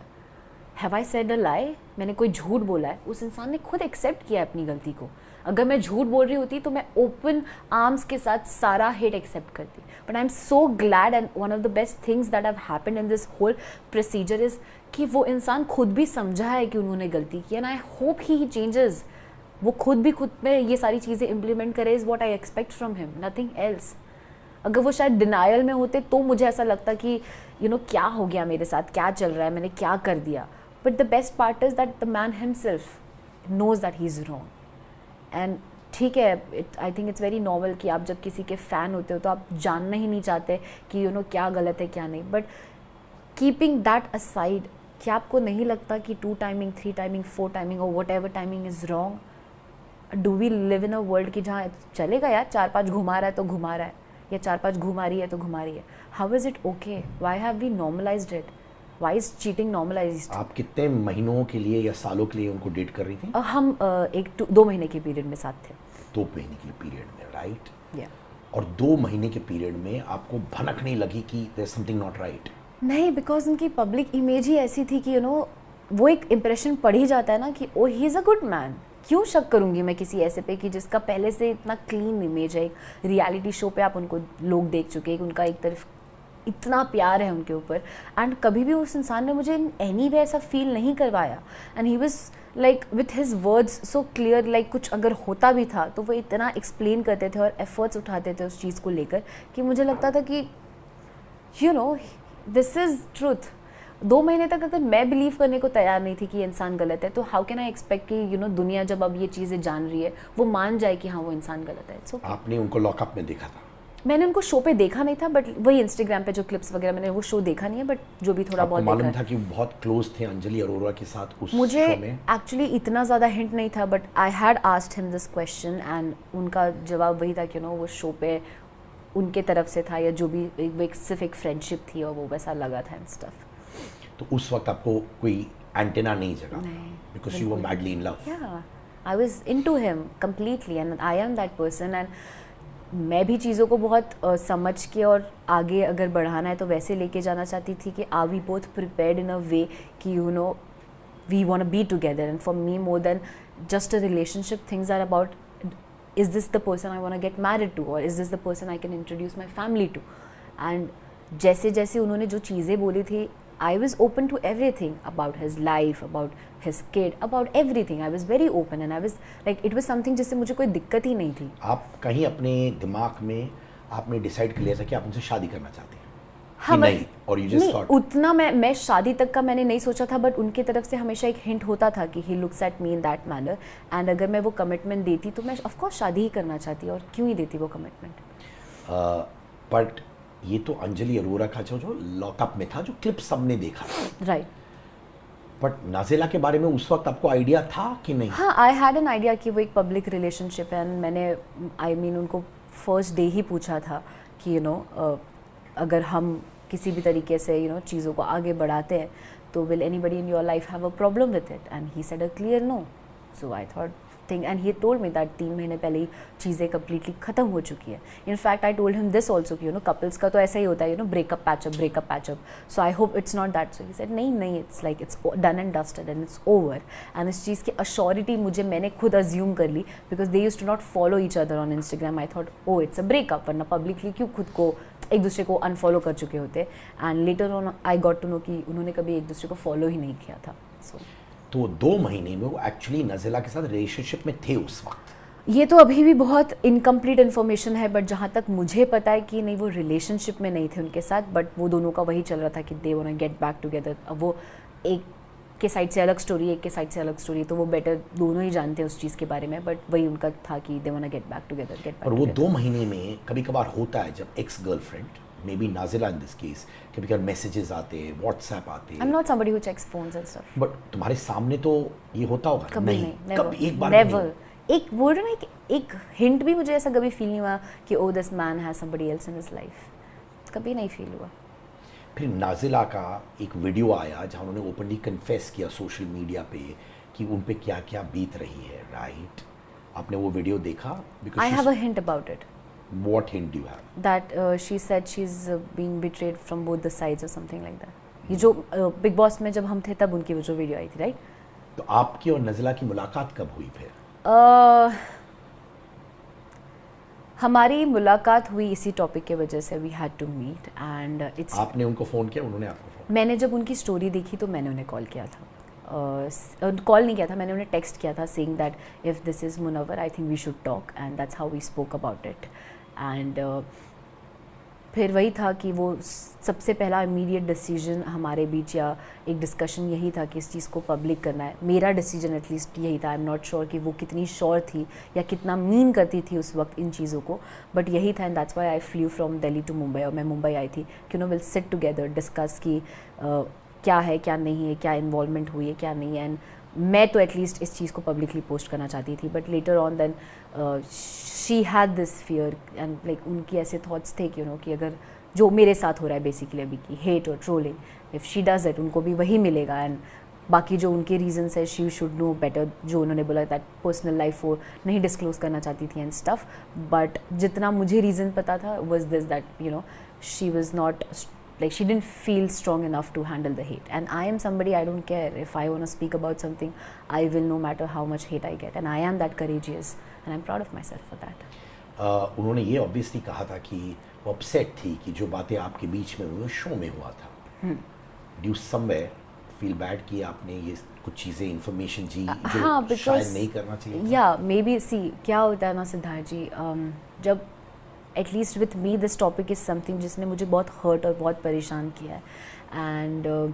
Have I said a lie? मैंने कोई झूठ बोला है? उस इंसान ने खुद एक्सेप्ट किया है अपनी गलती को। अगर मैं झूठ बोल रही होती तो मैं ओपन आर्म्स के साथ सारा हेट एक्सेप्ट करती। But I am so glad and one of the best things that have happened in this whole procedure is कि वो इंसान खुद भी समझा है कि उन्होंने गलती की, and I hope he changes. वो खुद भी खुद में ये सारी चीज़ें इम्प्लीमेंट करे, is what I expect from him, nothing else. अगर वो शायद डिनायल में होते तो मुझे ऐसा लगता कि क्या हो गया मेरे साथ, क्या चल रहा है, मैंने क्या कर दिया। But the best part is that the man himself knows that he is wrong. And ठीक है, I think it's very normal कि आप जब किसी के फ़ैन होते हो तो आप जानना ही नहीं चाहते कि क्या गलत है क्या नहीं। बट कीपिंग दैट असाइड, क्या आपको नहीं लगता कि 2 टाइमिंग, 3 टाइमिंग, 4 टाइमिंग और what timing is wrong? Do we live in a world कि जहाँ चलेगा यार 4-5 घुमा रहा है तो घुमा रहा है, या 4-5 घुमा रही है तो घुमा रही है? How is it okay? Why have we normalised it? Why is cheating normalised? आप कितने महीनों के लिए या सालों के लिए उनको डेट कर रही थी? हम 2 महीने के पीरियड में साथ थे। 2 महीने के पीरियड में, राइट? या और 2 महीने के पीरियड में आपको भनक नहीं लगी कि there is something not right? नहीं, बिकॉज उनकी पब्लिक इमेज ही ऐसी थी कि वो एक इम्प्रेशन पड़ ही जाता है ना कि oh he is a good man. क्यों शक करूंगी मैं किसी ऐसे पे कि जिसका पहले से इतना क्लीन इमेज है। एक रियलिटी शो पे आप उनको लोग देख चुके हैं, उनका एक तरफ इतना प्यार है उनके ऊपर, एंड कभी भी उस इंसान ने मुझे एनी वे ऐसा फील नहीं करवाया। And he was like with his words so clear, like कुछ अगर होता भी था तो वो इतना एक्सप्लेन करते थे और एफर्ट्स उठाते थे उस चीज़ को लेकर कि मुझे लगता था कि दिस इज़ ट्रूथ। 2 महीने तक अगर मैं बिलीव करने को तैयार नहीं थी कि ये इंसान गलत है, तो हाउ कैन आई एक्सपेक्ट कि दुनिया जब अब ये चीज़ें जान रही है वो मान जाए कि हाँ वो इंसान गलत है। सो आपने उनको लॉकअप में देखा था? मैंने उनको शो पे देखा नहीं था, बट वही इंस्टाग्राम पे जो क्लिप्स वगैरह, मैंने वो शो देखा नहीं है, बट जो भी थोड़ा बहुत मालूम था कि बहुत क्लोज थे अंजलि अरोरा के साथ उस मुझे शो में? एक्चुअली इतना ज़्यादा हिंट नहीं था, but I had asked him this question and उनका जवाब वही था कि वो शो पे उनके तरफ से था, या जो भी एक सिर्फ एक फ्रेंडशिप थी और वो वैसा लगा था एंड स्टफ। तो उस वक्त आपको कोई एंटेना नहीं जगा? नहीं, because you were madly in love? या I was into him completely and I am that person and मैं भी चीज़ों को बहुत समझ के और आगे अगर बढ़ाना है तो वैसे लेके जाना चाहती थी कि are we both prepared in a way कि you know we want to be together and for me more than just a relationship things are about is this the person I want to get married to or is this the person I can introduce my family to and जैसे जैसे उन्होंने जो चीज़ें बोली थी I was open to everything about his life, about his kid, about everything. I was very open and I was like, it was something जिससे मुझे कोई दिक्कत ही नहीं थी. आप कहीं अपने दिमाग में आपने डिसाइड कर लिया था कि आप उनसे शादी करना चाहते हैं? हाँ, नहीं, और you just thought उतना मैं शादी तक का मैंने नहीं सोचा था बट उनकी तरफ से हमेशा एक हिंट होता था कि he looks at me in that manner and अगर मैं वो कमिटमेंट देती तो मैं ऑफ कोर्स शादी ही करना चाहती और क्यों ही देती वो कमिटमेंट. बट ये तो अंजलि अरोरा का जो लॉकअप में था जो क्लिप सबने देखा, राइट. बट नाज़िला के बारे में उस वक्त आपको आइडिया था कि नहीं? हाँ, आई हैड एन आइडिया कि वो एक पब्लिक रिलेशनशिप है एंड मैंने आई मीन उनको फर्स्ट डे ही पूछा था कि यू नो अगर हम किसी भी तरीके से यू नो चीज़ों को आगे बढ़ाते हैं तो will anybody in your life have a problem with it and he said a clear no. So I thought thing and he told me that 3 महीने पहले ही चीज़ें कम्प्लीटली ख़त्म हो चुकी है. In fact I told him this also कि you know couples का तो ऐसा ही होता है you know breakup patchup. So I hope it's not that. So he said नहीं it's like it's done and dusted and it's over and इस चीज़ की अश्योरिटी मुझे मैंने खुद अज्यूम कर ली because they used to not follow each other on Instagram. I thought oh it's a breakup वरना पब्लिकली क्यों खुद को एक दूसरे को अनफॉलो कर चुके होते and later on I got to know कि उन्होंने कभी एक दूसरे को फॉलो ही नहीं किया था. तो 2 महीने में वो एक्चुअली नाज़िला के साथ रिलेशनशिप में थे उस वक्त? ये तो अभी भी बहुत इनकम्प्लीट इन्फॉर्मेशन है बट जहाँ तक मुझे पता है कि नहीं वो रिलेशनशिप में नहीं थे उनके साथ बट वो दोनों का वही चल रहा था कि they want to get back together. अब वो एक के साइड से अलग स्टोरी एक के साइड से अलग स्टोरी तो वो बेटर दोनों ही जानते हैं उस चीज़ के बारे में बट वही उनका था कि they want to get back together. और वो 2 महीने में कभी कभार होता है जब ex girlfriend maybe Nazila in this case कभी कभार मैसेजेस आते हैं व्हाट्सएप आते हैं. I am not somebody who checks phones and stuff. But तुम्हारे सामने तो ये होता होगा? कभी नहीं कभी एक बार नेवर. एक बोल रहा ना एक हिंट भी मुझे ऐसा कभी फील नहीं हुआ कि oh this man has somebody else in his life. कभी नहीं फील हुआ. फिर नाज़िला का एक वीडियो आया जहाँ उन्होंने ओपनली कन्फेस किया सोशल मीडिया पे कि उन पे क्या क्या बीत रही है, राइट? आपने वो वीडियो देखा? आई have a hint about it. What hint do you have? That she said she's being betrayed from both the sides or something like that. ये जो बिग बॉस में जब हम थे तब उनकी वो जो वीडियो आई थी, राइट? तो आपकी और नाज़िला की मुलाकात कब हुई फिर? हमारी मुलाकात हुई इसी टॉपिक के वजह से. We had to meet and it's. आपने उनको फ़ोन किया, उन्होंने आपको फ़ोन? मैंने जब उनकी स्टोरी देखी तो मैंने उन्हें कॉल किया था. कॉल नहीं किया था, मैंने उन्हें टेक्स्ट किया था saying that if this is Munawar I think we should talk and that's how we spoke about it. And फिर वही था कि वो सबसे पहला इमीडिएट डिसीजन हमारे बीच या एक डिस्कशन यही था कि इस चीज़ को पब्लिक करना है. मेरा डिसीजन एटलीस्ट यही था. आई एम नॉट श्योर कि वो कितनी श्योर थी या कितना मीन करती थी उस वक्त इन चीज़ों को बट यही था and that's why I flew from Delhi to Mumbai. और मैं मुंबई आई थी कि no will sit together discuss कि क्या है क्या नहीं है, क्या इन्वॉल्वमेंट हुई है क्या नहीं है. एंड मैं तो एटलीस्ट इस चीज़ को पब्लिकली पोस्ट करना चाहती थी but later on then she had this fear and like उनकी ऐसे थॉट्स थे कि यू नो कि अगर जो मेरे साथ हो रहा है बेसिकली अभी की हेट और trolling if she does it उनको भी वही मिलेगा. एंड बाकी जो उनके रीजंस है शी शुड नो बेटर. जो उन्होंने बोला दैट पर्सनल लाइफ वो नहीं डिस्क्लोज करना चाहती थी एंड स्टफ बट जितना मुझे रीज़न पता था was this that you know she was not like she didn't feel strong enough to handle the hate and I am somebody I don't care if I want to speak about something I will no matter how much hate I get and I am that courageous and I'm proud of myself for that. उन्होंने ये obviously कहा था कि वो upset थी कि जो बातें आपके बीच में हुई शो में हुआ था. Do you somewhere feel bad कि आपने ये कुछ चीज़ें इन्फॉर्मेशन जी जो शायद नहीं करना चाहिए? या मे बी सी क्या होता है ना सिद्धार्थ जी जब at least with me this topic is something जिसने मुझे बहुत हर्ट और बहुत परेशान किया है एंड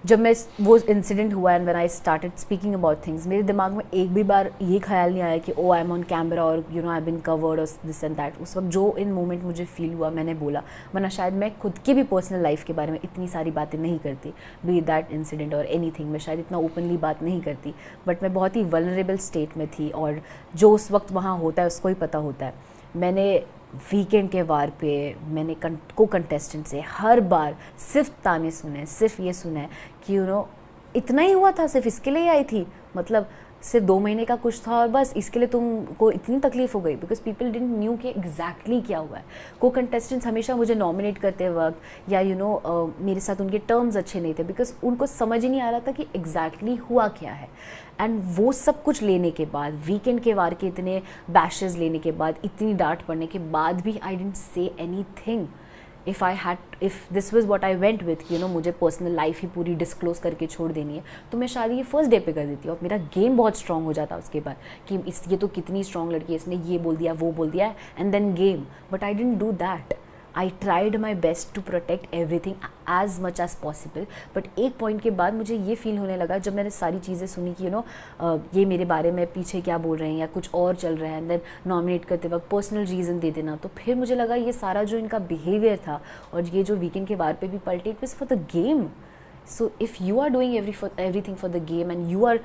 जब मैं वो इंसिडेंट हुआ and when I started speaking about things मेरे दिमाग में एक भी बार ये ख्याल नहीं आया कि oh I am on camera और you know I been covered और दिस एंड दैट. उस वक्त जो इन मोमेंट मुझे फील हुआ मैंने बोला वरना शायद मैं खुद की भी पर्सनल लाइफ के बारे में इतनी सारी बातें नहीं करती बी दैट इंसिडेंट और एनीथिंग. मैं शायद इतना ओपनली बात नहीं करती बट मैं बहुत ही वल्नरेबल स्टेट में थी और जो उस वक्त वहाँ होता है उसको ही पता होता है. मैंने वीकेंड के वार पे मैंने को कंटेस्टेंट से हर बार सिर्फ ताने सुने, सिर्फ ये सुना है कि यू नो इतना ही हुआ था, सिर्फ इसके लिए आई थी. मतलब सिर्फ 2 महीने का कुछ था और बस इसके लिए तुमको इतनी तकलीफ हो गई, बिकॉज पीपल डिडंट न्यू कि एग्जैक्टली क्या हुआ है। को कंटेस्टेंट्स हमेशा मुझे नॉमिनेट करते वक्त या मेरे साथ उनके टर्म्स अच्छे नहीं थे, बिकॉज उनको समझ ही नहीं आ रहा था कि एग्जैक्टली हुआ क्या है। एंड वो सब कुछ लेने के बाद, वीकेंड के वार के इतने बैशेस लेने के बाद, इतनी डांट पड़ने के बाद भी I didn't say anything. if this was what I went with, मुझे पर्सनल लाइफ ही पूरी डिस्क्लोज करके छोड़ देनी है, तो मैं शादी ये फर्स्ट डे पे कर देती और मेरा गेम बहुत स्ट्रॉन्ग हो जाता उसके बाद कि ये तो कितनी स्ट्रॉन्ग लड़की है, इसने ये बोल दिया वो बोल दिया, and then game. But I didn't do that. I tried my best to protect everything as much as possible. But एक पॉइंट के बाद मुझे ये फील होने लगा, जब मैंने सारी चीज़ें सुनी कि ये मेरे बारे में पीछे क्या बोल रहे हैं या कुछ और चल रहा है, एंड देन नॉमिनेट करते वक्त पर्सनल रीज़न दे देना, तो फिर मुझे लगा ये सारा जो इनका बिहेवियर था और ये जो वीकेंड के वार पे भी पलटे, it was for the game. So if you are doing everything for the game and you are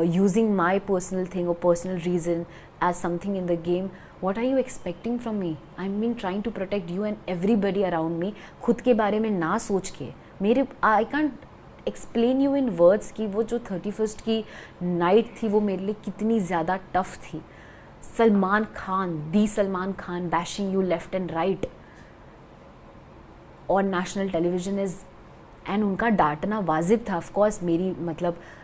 using my personal thing or personal reason as something in the game, what are you expecting from me? I'm been trying to protect you and everybody around me. खुद के बारे में ना सोच के I can't explain you in words कि वो जो 31st की नाइट थी वो मेरे लिए कितनी ज़्यादा टफ थी। Salman Khan bashing you left and right on national television is, and उनका डांटना वाजिब था। ऑफकोर्स मेरी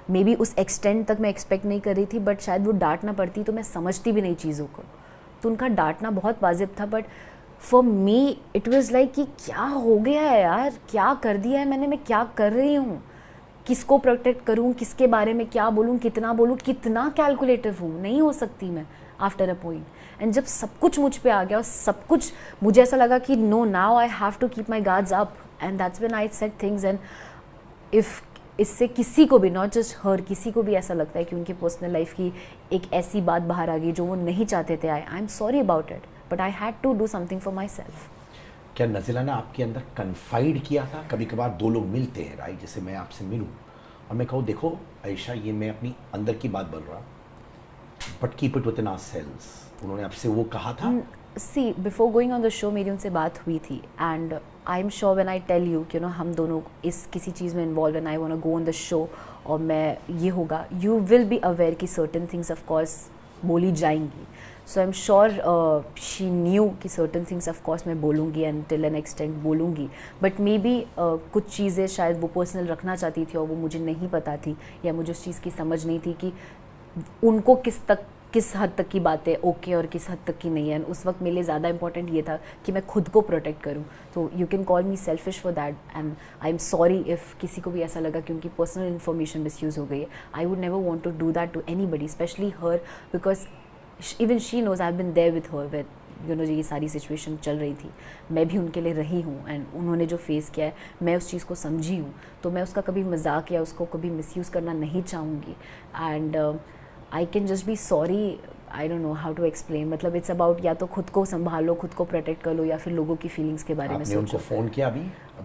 मे बी उस एक्सटेंट तक मैं एक्सपेक्ट नहीं कर रही थी, बट शायद वो डांटना पड़ती तो मैं समझती भी नहीं चीज़ों को, तो उनका डांटना बहुत वाजिब था। But for me it was like कि क्या हो गया है यार, क्या कर दिया है मैंने, मैं क्या कर रही हूँ, किसको प्रोटेक्ट करूँ, किसके बारे में क्या बोलूँ, कितना कैलकुलेटिव हूँ, नहीं हो सकती मैं आफ्टर अ पॉइंट। एंड जब सब कुछ मुझ पे आ गया और सब कुछ मुझे ऐसा लगा कि no, now I have to keep my guards up, and that's when I said things. And if इससे किसी को भी, नॉट जस्ट हर, किसी को भी ऐसा लगता है कि उनकी पर्सनल लाइफ की एक ऐसी बात बाहर आ गई जो वो नहीं चाहते थे, I am sorry about it, but I had to do something for my self. क्या नज़ीला ने आपके अंदर कन्फाइड किया था? कभी कभार दो लोग मिलते हैं, राइट, जैसे मैं आपसे मिलूँ और मैं कहूँ देखो आयशा, ये मैं अपनी अंदर की बात बोल रहा, but keep it within ourselves, उन्होंने आपसे वो कहा था? See before going on the show मेरी उनसे बात हुई थी, and I am sure when I tell you कि हम दोनों इस किसी चीज़ में involve and I want to go on the show और मैं ये होगा, यू विल बी अवेयर कि सर्टन थिंग्स ऑफ कोर्स बोली जाएंगी। So I am sure she new कि सर्टन थिंग्स ऑफ कोर्स मैं बोलूँगी एंड टिल एन एक्सटेंट बोलूँगी, बट मे बी कुछ चीज़ें शायद वो पर्सनल रखना चाहती थी और वो मुझे नहीं पता थी, या मुझे उस चीज़ की समझ नहीं थी कि उनको किस हद तक की बातें ओके और किस हद तक की नहीं है। उस वक्त मेरे लिए ज़्यादा इंपॉर्टेंट ये था कि मैं खुद को प्रोटेक्ट करूँ। तो you can call me selfish for that, and I am sorry if किसी को भी ऐसा लगा कि उनकी पर्सनल इन्फॉर्मेशन मिसयूज़ हो गई है। I would never want to do that to anybody, specially her, because even she knows I have been there with her where ये सारी सिचुएशन चल रही थी, मैं भी उनके लिए रही हूँ, एंड उन्होंने जो फेस किया है मैं उस चीज़ को समझी हूँ, तो मैं उसका कभी मजाक या उसको कभी मिसयूज़ करना नहीं चाहूँगी। And I can just be sorry, I don't know how to explain, मतलब इट्स अबाउट या तो खुद को संभालो, खुद को प्रोटेक्ट कर लो, या फिर लोगों की फीलिंग्स के बारे में सोचो। उनको फ़ोन किया अभी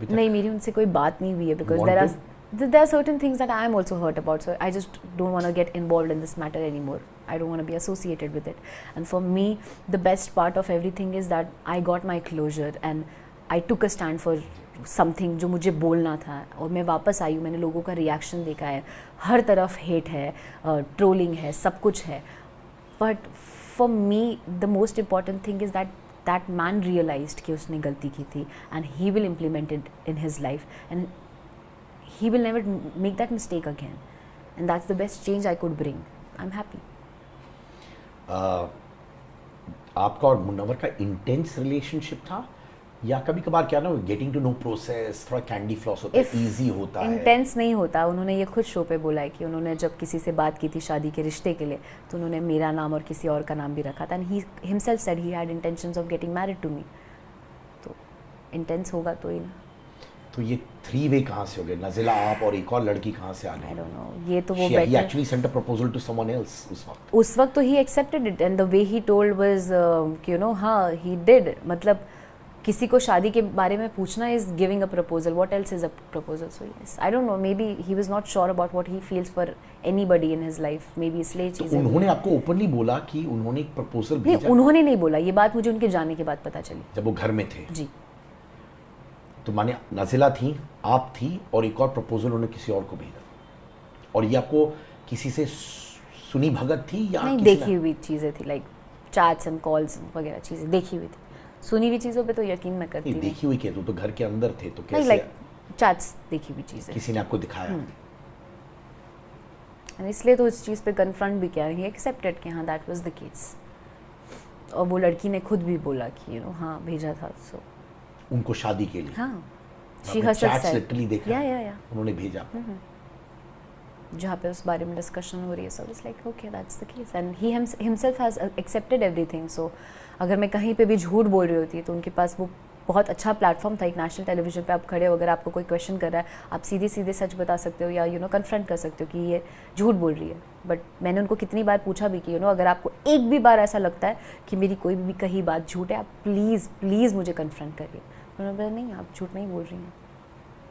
तक? नहीं, मेरी उनसे कोई बात नहीं हुई है, because there are certain things that I am also hurt about, so I just don't want to get involved in this matter anymore. I don't want to be associated with it. And for me, the best part of everything is that I got my closure and I took a stand for something जो मुझे बोलना था, और मैं वापस आई हूँ। मैंने लोगों का रिएक्शन देखा है, हर तरफ हेट है, ट्रोलिंग है, सब कुछ है, but for me the most important thing is that man realised कि उसने गलती की थी, and he will implement it in his life, and he will never make that mistake again, and that's the best change I could bring. I'm happy. आपका और मुनव्वर का intense relationship था, या कभी कभार क्या ना गेटिंग टू नो प्रोसेस थोड़ा कैंडी फ्लॉस होता है, इजी होता है? इंटेंस नहीं होता। उन्होंने ये खुद शो पे बोला है कि उन्होंने जब किसी से बात की थी शादी के रिश्ते के लिए, तो उन्होंने मेरा नाम और किसी और का नाम भी रखा था, and he himself said he had intentions of getting married to me. तो इंटेंस होगा तो ही ना। तो ये 3 वे कहाँ से हो गए? नज़ीला, आप और एक और लड़की कहाँ से आ गई? I don't know, ये तो वो He actually sent a proposal to someone else उस वक्त तो he accepted it, and the way he told was हाँ he did, मतलब किसी को शादी के बारे में पूछना is giving a proposal. What else is a proposal? So yes, I don't know, maybe he was not sure about what he feels for anybody in his life. Maybe इसलिए चीज़ें। उन्होंने आपको ओपनली बोला कि उन्होंने एक प्रपोजल भेजा? नहीं, उन्होंने नहीं बोला, ये बात मुझे उनके जाने के बाद पता चली, जब वो घर में थे। जी। तो माने नज़ीला थी, आप थी, और एक और प्रपोजल उन्होंने किसी और को भेजा, और ये आपको किसी से सुनी भगत थी या नहीं, किसी देखी हुई चीज़ें थी, लाइक चैट्स एंड कॉल्स वगैरह चीज़ें देखी हुई थी। सुनी हुई चीज़ों पे तो यकीन मैं करती नहीं, नहीं। देखी हुई क्या, तो घर के अंदर थे तो नहीं, कैसे लाइक चैट्स देखी हुई चीज़ें, किसी ने आपको दिखाया? and इसलिए तो इस चीज़ पे कन्फ्रंट भी किया, ही एक्सेप्टेड कि हाँ दैट वाज द केस। और वो लड़की ने खुद भी बोला कि हाँ भेजा था। सो उनको शादी के लिए? हाँ, शी आपने हर्सेल्फ chats सेड, literally देखा? या उन्होंने भेजा? जहाँ पे उस बारे में डिस्कशन हो रही है, so it's like okay that's the case and he himself has accepted everything. So अगर मैं कहीं पे भी झूठ बोल रही होती तो उनके पास वो बहुत अच्छा प्लेटफॉर्म था, एक नेशनल टेलीविजन पे आप खड़े हो, अगर आपको कोई क्वेश्चन कर रहा है आप सीधे सीधे सच बता सकते हो या कन्फ्रंट कर सकते हो कि ये झूठ बोल रही है। बट मैंने उनको कितनी बार पूछा भी कि अगर आपको एक भी बार ऐसा लगता है कि मेरी कोई भी कही बात झूठ है, आप प्लीज़ प्लीज़ मुझे कन्फ्रंट करिए। उन्होंने बोला नहीं, आप झूठ नहीं बोल रही हैं,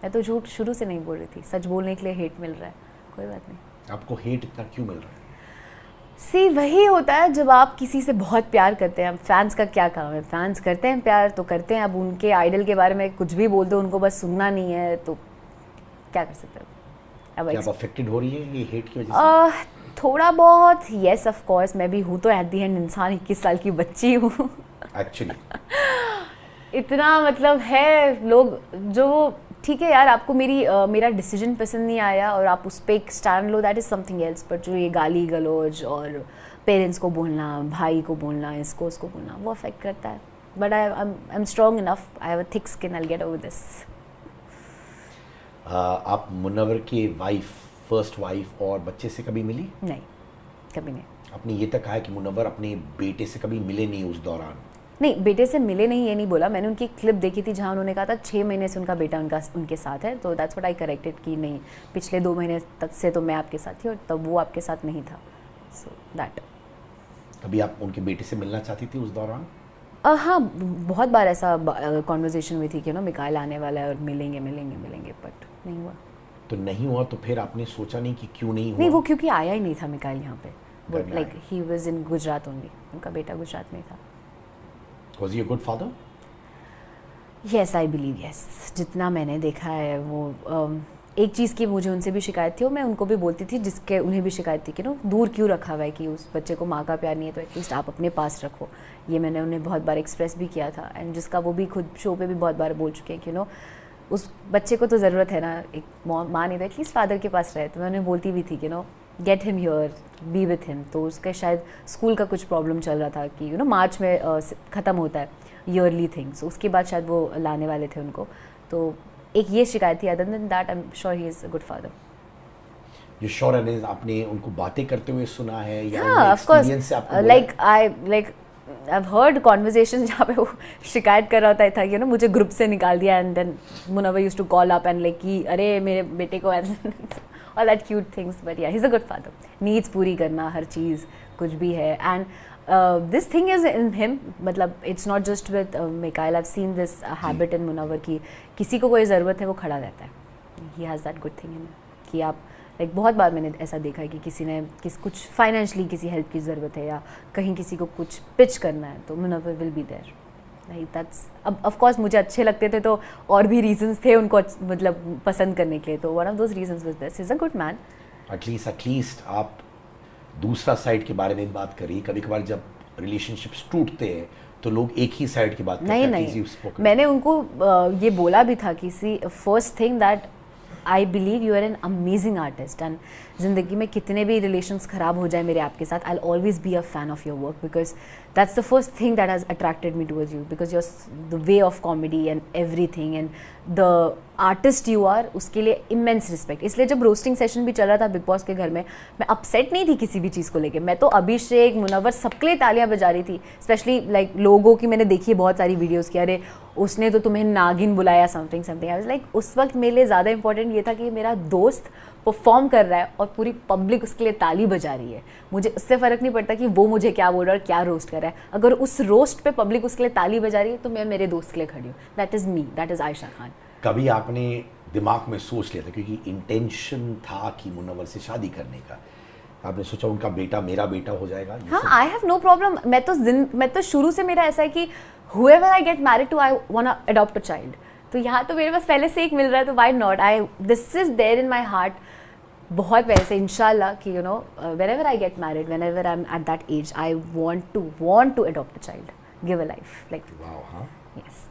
मैं तो झूठ शुरू से नहीं बोल रही थी, सच बोलने के लिए हेट मिल रहा है, कोई बात नहीं। आपको हेट इतना क्यों मिल रहा है? सी वही होता है जब आप किसी से बहुत प्यार करते हैं। फैंस का क्या काम है, फैंस करते हैं प्यार तो करते हैं। अब उनके आइडल के बारे में कुछ भी बोल दो, उनको बस सुनना नहीं है तो क्या कर सकते हैं। अब क्या आप अफेक्टेड हो रही है ये हेट की वजह से? थोड़ा बहुत येस ऑफ कोर्स, मैं भी हूँ तो एट दी एंड इंसान, 21 साल की बच्ची हूँ एक्चुअली इतना मतलब है लोग जो ठीक है यार, आपको मेरा डिसीजन पसंद नहीं आया और आप उस पर एक stand low, that is something else. But जो ये गाली गलौज और पेरेंट्स को बोलना, भाई को बोलना, इसको उसको बोलना, वो अफेक्ट करता है। But I am strong enough, I have a thick skin, I will get over this. आप मुनव्वर की वाइफ, फर्स्ट वाइफ और बच्चे से कभी मिली? नहीं, कभी नहीं। आपने ये तक कहा कि मुनव्वर अपने बेटे से कभी मिले नहीं उस दौरान? नहीं, बेटे से मिले नहीं ये नहीं बोला मैंने। उनकी क्लिप देखी थी जहाँ उन्होंने कहा था 6 महीने से उनका बेटा उनके साथ है, तो दैट्स व्हाट आई करेक्टेड कि नहीं, पिछले 2 महीने तक से तो मैं आपके साथ थी और तब वो आपके साथ नहीं था। So that. कभी आप उनके बेटे से मिलना चाहती थी उस दौरान? हाँ, बहुत बार ऐसा कॉन्वर्जेशन हुई थी कि मिकाइल आने वाला है और मिलेंगे, बट नहीं हुआ। तो नहीं हुआ तो फिर आपने सोचा नहीं कि क्यों नहीं हुआ? नहीं, वो क्योंकि आया ही नहीं था मिकाइल यहाँ पे, बट नहीं like he was in Gujarat only, उनका बेटा गुजरात में था। Was he a good father? Yes, I believe yes. जितना मैंने देखा है वो एक चीज़ की मुझे उनसे भी शिकायत थी और मैं उनको भी बोलती थी, जिसके उन्हें भी शिकायत थी कि दूर क्यों रखा हुआ है, कि उस बच्चे को माँ का प्यार नहीं है तो एटलीस्ट आप अपने पास रखो। ये मैंने उन्हें बहुत बार एक्सप्रेस भी किया था एंड जिसका वो भी खुद शो पे भी बहुत बार बोल चुके हैं कि उस बच्चे को तो ज़रूरत है ना, एक माँ नहीं तो एटलीस्ट फादर के पास रहे। तो मैं उन्हें बोलती भी थी कि get him here, B with him. तो उसका शायद स्कूल का कुछ प्रॉब्लम चल रहा था कि मार्च में ख़त्म होता है ईयरली थिंग्स, उसके बाद शायद वो लाने वाले थे उनको। तो एक ये शिकायत थी। Other than that I am sure he is a good father. You sure है? आपने उनको बातें करते हुए सुना है या हाँ, of course, like I have heard conversations जहाँ पे वो शिकायत कर रहा होता था कि मुझे ग्रुप से निकाल दिया and then Munawar used to call up and like कि अरे मेरे बेटे को all that cute things, but yeah, he's a good father. Needs पूरी करना, हर चीज़ कुछ भी है and this thing is in him. मतलब it's not just with Mikhail. I've seen this habit in Munawwar कि किसी को कोई ज़रूरत है वो खड़ा रहता है. He has that good thing in him कि आप लाइक बहुत बार मैंने ऐसा देखा है कि किसी ने कुछ फाइनेंशियली किसी हेल्प की ज़रूरत है या कहीं किसी को कुछ पिच करना है तो Munawar will be there. Like that's, अब ऑफ कोर्स मुझे अच्छे लगते थे तो और भी रीजंस थे उनको मतलब पसंद करने के लिए, तो one of those reasons was this, is a good man. At least आप दूसरा साइड के बारे में बात करिए। कभी कभार जब रिलेशनशिप्स टूटते हैं तो लोग एक ही साइड की बात करते हैं। नहीं, मैंने उनको ये बोला भी था कि see first thing that I believe you are an amazing artist and ज़िंदगी में कितने भी रिलेशंस ख़राब हो जाए मेरे आपके साथ, I will always be a fan of your work because that's the first thing that has attracted me towards you because your the way of comedy and everything and the artist you are, उसके लिए immense respect. इसलिए जब roasting session भी चल रहा था big boss के घर में, मैं अपसेट नहीं थी किसी भी चीज़ को लेके। मैं तो अभिषेक, मुनव्वर सबके लिए तालियां बजा रही थी। स्पेशली लाइक लोगों की मैंने देखी है बहुत सारी वीडियोज़ की, अरे उसने तो तुम्हें नागिन बुलाया something something. I was like उस वक्त मेरे लिए ज़्यादा इंपॉर्टेंट ये था कि मेरा दोस्त परफॉर्म कर रहा है और पूरी पब्लिक उसके लिए ताली बजा रही है। मुझे उससे फ़र्क नहीं पड़ता कि वो मुझे क्या बोल रहा है और क्या रोस्ट कर रहा है। अगर उस रोस्ट पे पब्लिक उसके लिए ताली बजा रही है तो मैं मेरे दोस्त के लिए खड़ी हूँ। That is me, that is Ayesha Khan. कभी आपने दिमाग में सोच लिया था, क्योंकि इंटेंशन था कि मुनव्वर से शादी करने का, आपने सोचा उनका बेटा मेरा बेटा हो जाएगा? हाँ, आई हैव नो प्रॉब्लम। मैं तो शुरू से मेरा ऐसा है कि whoever I get married to, I wanna adopt a child. तो यहाँ तो मेरे पास पहले से एक मिल रहा है तो why not? This is there in my heart. बहुत पहले से इंशाल्लाह कि you no whenever I get married, whenever I'm at that age, I want to adopt a child, give a life like wow, हाँ। yes.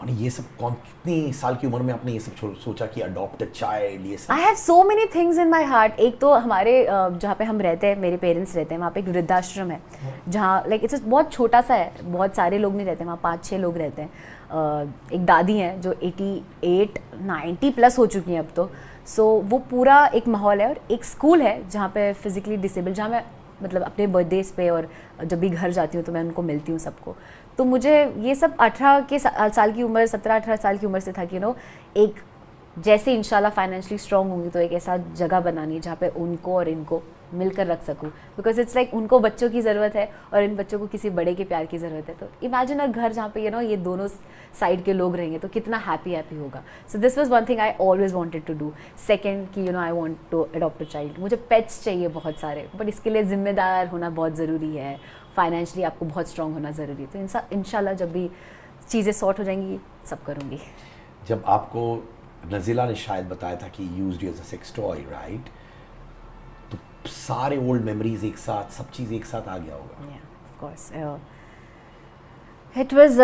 और ये सब कितनी साल की उम्र में आपने ये सब सोचा कि अडॉप्ट अ चाइल्ड, ये सब? I have so many things in my heart. एक तो हमारे जहाँ पे हम रहते हैं, मेरे पेरेंट्स रहते हैं, वहाँ पे एक वृद्धाश्रम है जहाँ लाइक इट्स बहुत छोटा सा है, बहुत सारे लोग नहीं रहते वहाँ, 5-6 लोग रहते हैं। एक दादी हैं जो 88-90 प्लस हो चुकी हैं अब तो। सो वो पूरा एक माहौल है, और एक स्कूल है जहाँ पे फिजिकली डिसेबल, जहाँ मैं मतलब अपने बर्थडेज पे और जब भी घर जाती हूँ तो मैं उनको मिलती हूँ सबको। तो मुझे ये सब 18 साल की उम्र, 17-18 साल की उम्र से था कि यू नो एक जैसे इंशाल्लाह फाइनेंशियली स्ट्रॉन्ग होंगी तो एक ऐसा जगह बनानी जहाँ पे उनको और इनको मिलकर रख सकूँ, बिकॉज इट्स लाइक उनको बच्चों की ज़रूरत है और इन बच्चों को किसी बड़े के प्यार की ज़रूरत है। तो इमेजिन अ घर जहाँ पे यू नो ये दोनों साइड के लोग रहेंगे तो कितना हैप्पी होगा। So this was one thing I always wanted to do. Second कि you know I want to adopt a child. मुझे पेट्स चाहिए बहुत सारे, बट इसके लिए जिम्मेदार होना बहुत ज़रूरी है, फाइनेंशियली आपको बहुत स्ट्रॉन्ग होना ज़रूरी है। तो इंशाल्लाह जब भी चीज़ें सॉर्ट हो जाएंगी सब करूँगी। जब आपको नज़ीला ने शायद बताया था कि used you as a sex toy, right, तो सारे ओल्ड मेमोरीज एक साथ, सब चीज़ एक साथ आ गया होगा। Yeah, of course. It was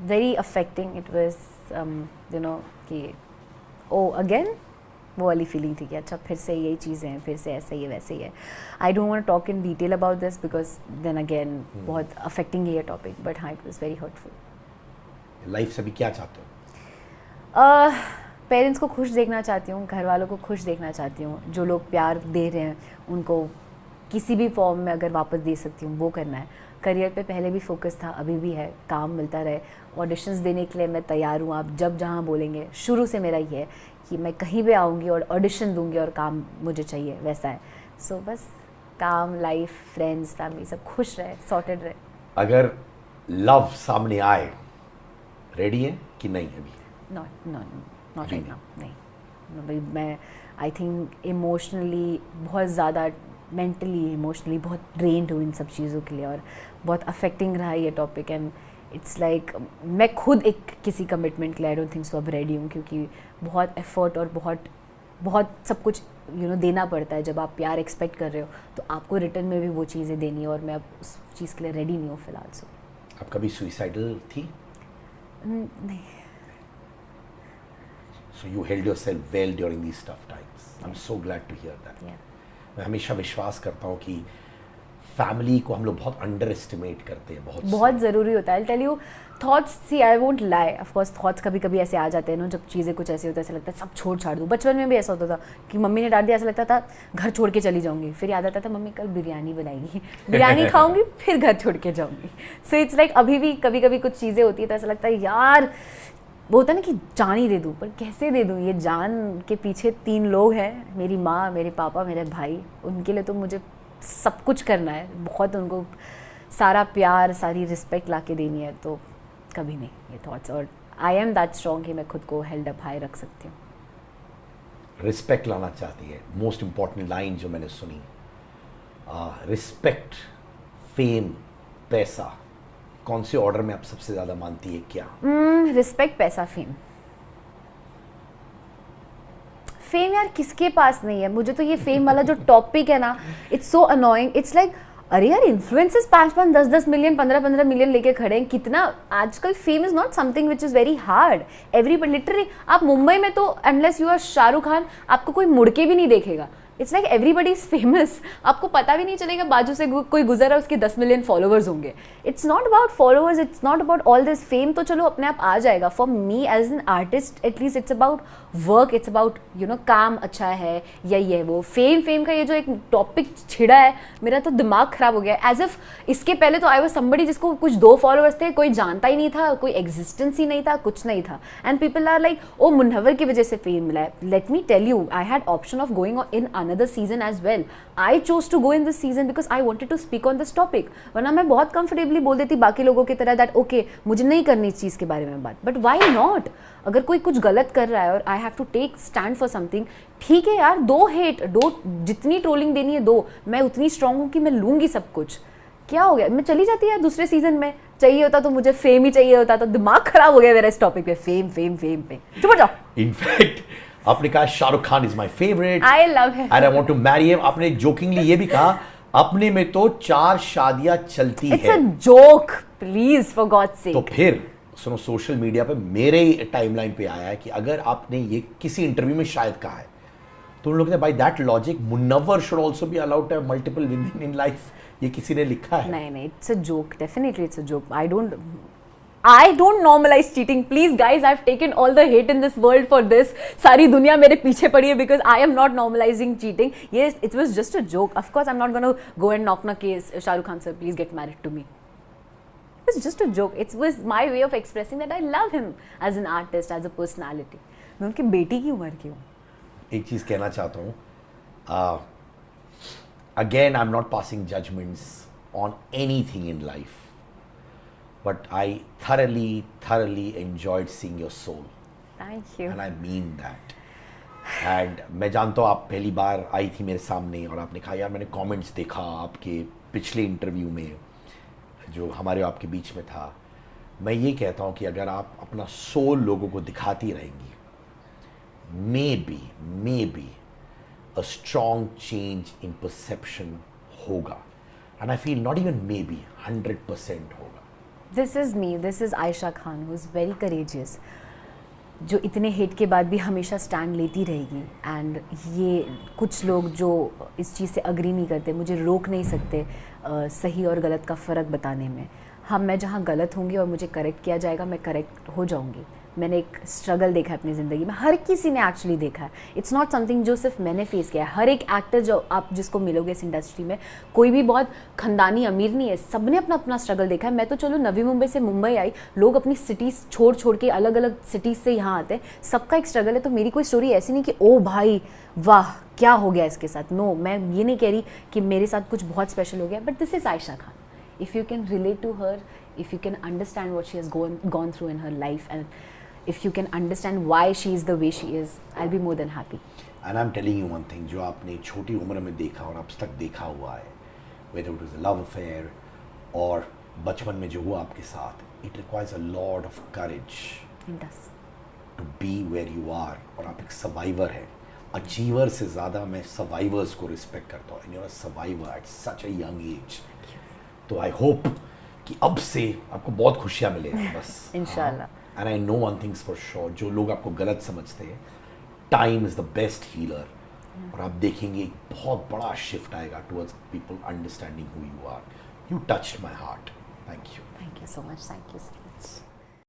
very affecting. It was, you know, कि again वो वाली फीलिंग थी कि अच्छा फिर से यही चीज़ें हैं, फिर से ऐसा ही है वैसे ही है। I don't want to talk in detail about this because then again बहुत अफेक्टिंग है ये टॉपिक, बट हाँ it was very hurtful. Life से भी क्या चाहते हो? पेरेंट्स को खुश देखना चाहती हूँ, घर वालों को खुश देखना चाहती हूँ, जो लोग प्यार दे रहे हैं उनको किसी भी फॉर्म में अगर वापस दे सकती हूँ वो करना है। करियर पे पहले भी फोकस था, अभी भी है, काम मिलता रहे। ऑडिशंस देने के लिए मैं तैयार हूँ, आप जब जहाँ बोलेंगे। शुरू से मेरा ये है कि मैं कहीं भी आऊँगी और ऑडिशन दूँगी और काम मुझे चाहिए, वैसा है। सो बस काम, लाइफ, फ्रेंड्स, फैमिली सब खुश रहे, सॉर्टेड रहे। अगर लव सामने आए, रेडी है कि नहीं अभी? नॉट राइट नाउ, नहीं। मैं आई थिंक इमोशनली बहुत ज़्यादा, मेंटली इमोशनली बहुत ड्रेन्ड हूँ इन सब चीज़ों के लिए, और बहुत अफेक्टिंग रहा ये टॉपिक। एंड इट्स लाइक मैं खुद एक किसी कमिटमेंट के लिए आई डोंट थिंक सो अब रेडी हूँ, क्योंकि बहुत एफर्ट और बहुत सब कुछ यू नो देना पड़ता है। जब आप प्यार एक्सपेक्ट कर रहे हो तो आपको रिटर्न में भी वो चीज़ें देनी है, और मैं अब उस चीज़ के लिए रेडी नहीं हूँ फिलहाल। सो आप कभी सुइसाइडल थी? नहीं। So you held yourself well during these tough times. I'm so glad to hear that. मैं हमेशा विश्वास करता हूँ कि फैमिली को हम लोग बहुत अंडर एस्टिमेट करते हैं, बहुत ज़रूरी होता है। I'll tell you, thoughts, see I won't lie, of course thoughts कभी कभी ऐसे आ जाते हैं ना, जब चीज़ें कुछ ऐसे होता है, ऐसा लगता है सब छोड़ छाड़ दूँ। बचपन में भी ऐसा होता था कि मम्मी ने डांट दिया, ऐसा लगता था घर छोड़ के चली जाऊँगी। फिर याद आता था मम्मी कल बिरयानी बनाएगी, बिरयानी खाऊंगी, फिर घर छोड़ के जाऊँगी। सो इट्स लाइक अभी भी कभी कभी कुछ चीज़ें होती है तो ऐसा लगता है यार वो होता है ना कि जान ही दे दूँ, पर कैसे दे दूँ? ये जान के पीछे 3 लोग हैं, मेरी माँ, मेरे पापा, मेरे भाई। उनके लिए तो मुझे सब कुछ करना है, बहुत उनको सारा प्यार, सारी रिस्पेक्ट ला के देनी है। तो कभी नहीं ये थॉट्स, और आई एम दैट स्ट्रॉन्ग कि मैं खुद को हेल्ड अप हाई रख सकती हूँ। रिस्पेक्ट लाना चाहती है, मोस्ट इम्पॉर्टेंट लाइन जो मैंने सुनी, रिस्पेक्ट, फेम, पैसा, कौन से ऑर्डर में आप सबसे ज्यादा मानती है? क्या? रिस्पेक्ट, पैसा, फेम। फेम यार किसके पास नहीं है? मुझे तो ये फेम वाला जो टॉपिक है ना, it's so annoying. It's like अरे यार इन्फ्लुएंसर्स 5-5, 10-10 मिलियन, 15-15 मिलियन लेके खड़े हैं। कितना आजकल fame is not something which is very hard. Everybody literally, आप मुंबई में तो unless you are Shahrukh Khan आपको कोई मुड़ के भी नहीं देखेगा। It's like everybody is famous, आपको पता भी नहीं चलेगा बाजू से कोई गुजरा, उसके 10 मिलियन फॉलोअर्स होंगे। It's not about followers, it's not about all this. Fame तो चलो अपने आप आ जाएगा। For me as an artist at least it's about work, it's about you know काम अच्छा है या ये वो। फेम का ये जो एक टॉपिक छिड़ा है, मेरा तो दिमाग खराब हो गया। एज इफ इसके पहले तो आई वाज समबडी जिसको कुछ 2 फॉलोअर्स थे, कोई जानता ही नहीं था, कोई एग्जिस्टेंस ही नहीं था, कुछ नहीं था। And people are like oh Munawar की वजह से फेम मिला है। Let me tell you, I had option of going in another season as well. I chose to go in this season because I wanted to speak on this topic. वरना मैं बहुत comfortably बोल देती बाकी लोगों की तरह दैट ओके मुझे नहीं करनी इस चीज़ के बारे में बात। But why not? अगर कोई कुछ गलत कर रहा है और I have to take stand for something, ठीक है यार, दो जितनी ट्रोलिंग देनी है दो। मैं उतनी स्ट्रांग हूँ कि मैं लूँगी सब कुछ। क्या हो गया, मैं चली जाती यार दूसरे सीजन में। चाहिए होता तो मुझे फेम ही चाहिए होता, तो दिमाग खराब हो गया मेरा इस टॉपिक पे। फेम पे चुप हो जाओ। इनफैक्ट आपने कहा Shahrukh Khan is my favourite, I love him. And I want to marry him. आपने जोकिंगली ये भी कहा अपने में तो 4 शादियां चलती It's है। a joke, please, for God's तो sake. फिर सुनो, सोशल मीडिया पे मेरे टाइमलाइन पे आया है कि अगर आपने ये किसी इंटरव्यू में शायद कहा है तो उन लोग कहते हैं by that logic Munawar should also be allowed to have multiple women in life. ये किसी ने लिखा है? नहीं, it's a joke. Definitely, it's a joke. I don't normalize cheating. Please, guys, I've taken all the hate in this world for this. सारी दुनिया मेरे पीछे पड़ी है because I am not normalizing cheating. Yes, it was just a joke. Of course, I'm not going to go and knock case. Shah Rukh Khan sir, please get married to me. It was just a joke. It was my way of expressing that I love him as an artist, as a personality. मैं उनकी बेटी की उम्र की हूँ. एक चीज कहना चाहता हूँ, again I am not passing judgements on anything in life, but I thoroughly enjoyed seeing your soul, Thank you. and I mean that. And मैं जानता हूँ आप पहली बार आई थी मेरे सामने और आपने कहा यार मैंने कमेंट्स देखा आपके पिछले इंटरव्यू में जो हमारे और आपके बीच में था। मैं ये कहता हूँ कि अगर आप अपना सोल लोगों को दिखाती रहेंगी, may be a strong change in perception होगा, and I feel not even maybe 100% होगा। This is me. This is Aisha Khan, who is very courageous. जो इतने हेट के बाद भी हमेशा स्टैंड लेती रहेगी। एंड ये कुछ लोग जो इस चीज़ से अग्री नहीं करते, मुझे रोक नहीं सकते सही और गलत का फ़र्क बताने में। हाँ, मैं जहाँ गलत होंगी और मुझे करेक्ट किया जाएगा, मैं करेक्ट हो जाऊँगी। मैंने एक स्ट्रगल देखा है अपनी ज़िंदगी में, हर किसी ने एक्चुअली देखा है। इट्स नॉट समथिंग जो सिर्फ मैंने फेस किया है। हर एक एक्टर जो आप जिसको मिलोगे इस इंडस्ट्री में, कोई भी बहुत खानदानी अमीर नहीं है, सबने अपना अपना स्ट्रगल देखा है। मैं तो चलो नवी मुंबई से मुंबई आई, लोग अपनी सिटीज़ छोड़ के अलग अलग सिटीज़ से यहाँ आते हैं, सबका एक स्ट्रगल है। तो मेरी कोई स्टोरी ऐसी नहीं कि ओ भाई वाह क्या हो गया इसके साथ। नो, मैं ये नहीं कह रही कि मेरे साथ कुछ बहुत स्पेशल हो गया, but this is Ayesha Khan. If you can relate to her, if you can understand what she has gone through in her life, and if you can understand why she is the way she is, I'll be more than happy. And I'm telling you one thing, जो आपने छोटी उम्र में देखा और अब तक देखा हुआ है, whether it was a love affair और बचपन में जो हुआ आपके साथ, it requires a lot of courage It does. to be where you are। और आप एक सर्वाइवर है। अचीवर से ज़्यादा मैं सर्वाइवर्स को रिस्पेक्ट करता हूँ, and you're a survivor at such a young age। तो I hope कि अब से आपको बहुत खुशियाँ मिले बस। इंशाल्लाह। And I know one thing's for sure, जो लोग आपको गलत समझते हैं, time is the best healer. और आप देखेंगे एक बहुत बड़ा शिफ्ट आएगा towards people understanding who you are. You touched my heart. Thank you. Thank you so much. Thank you so much.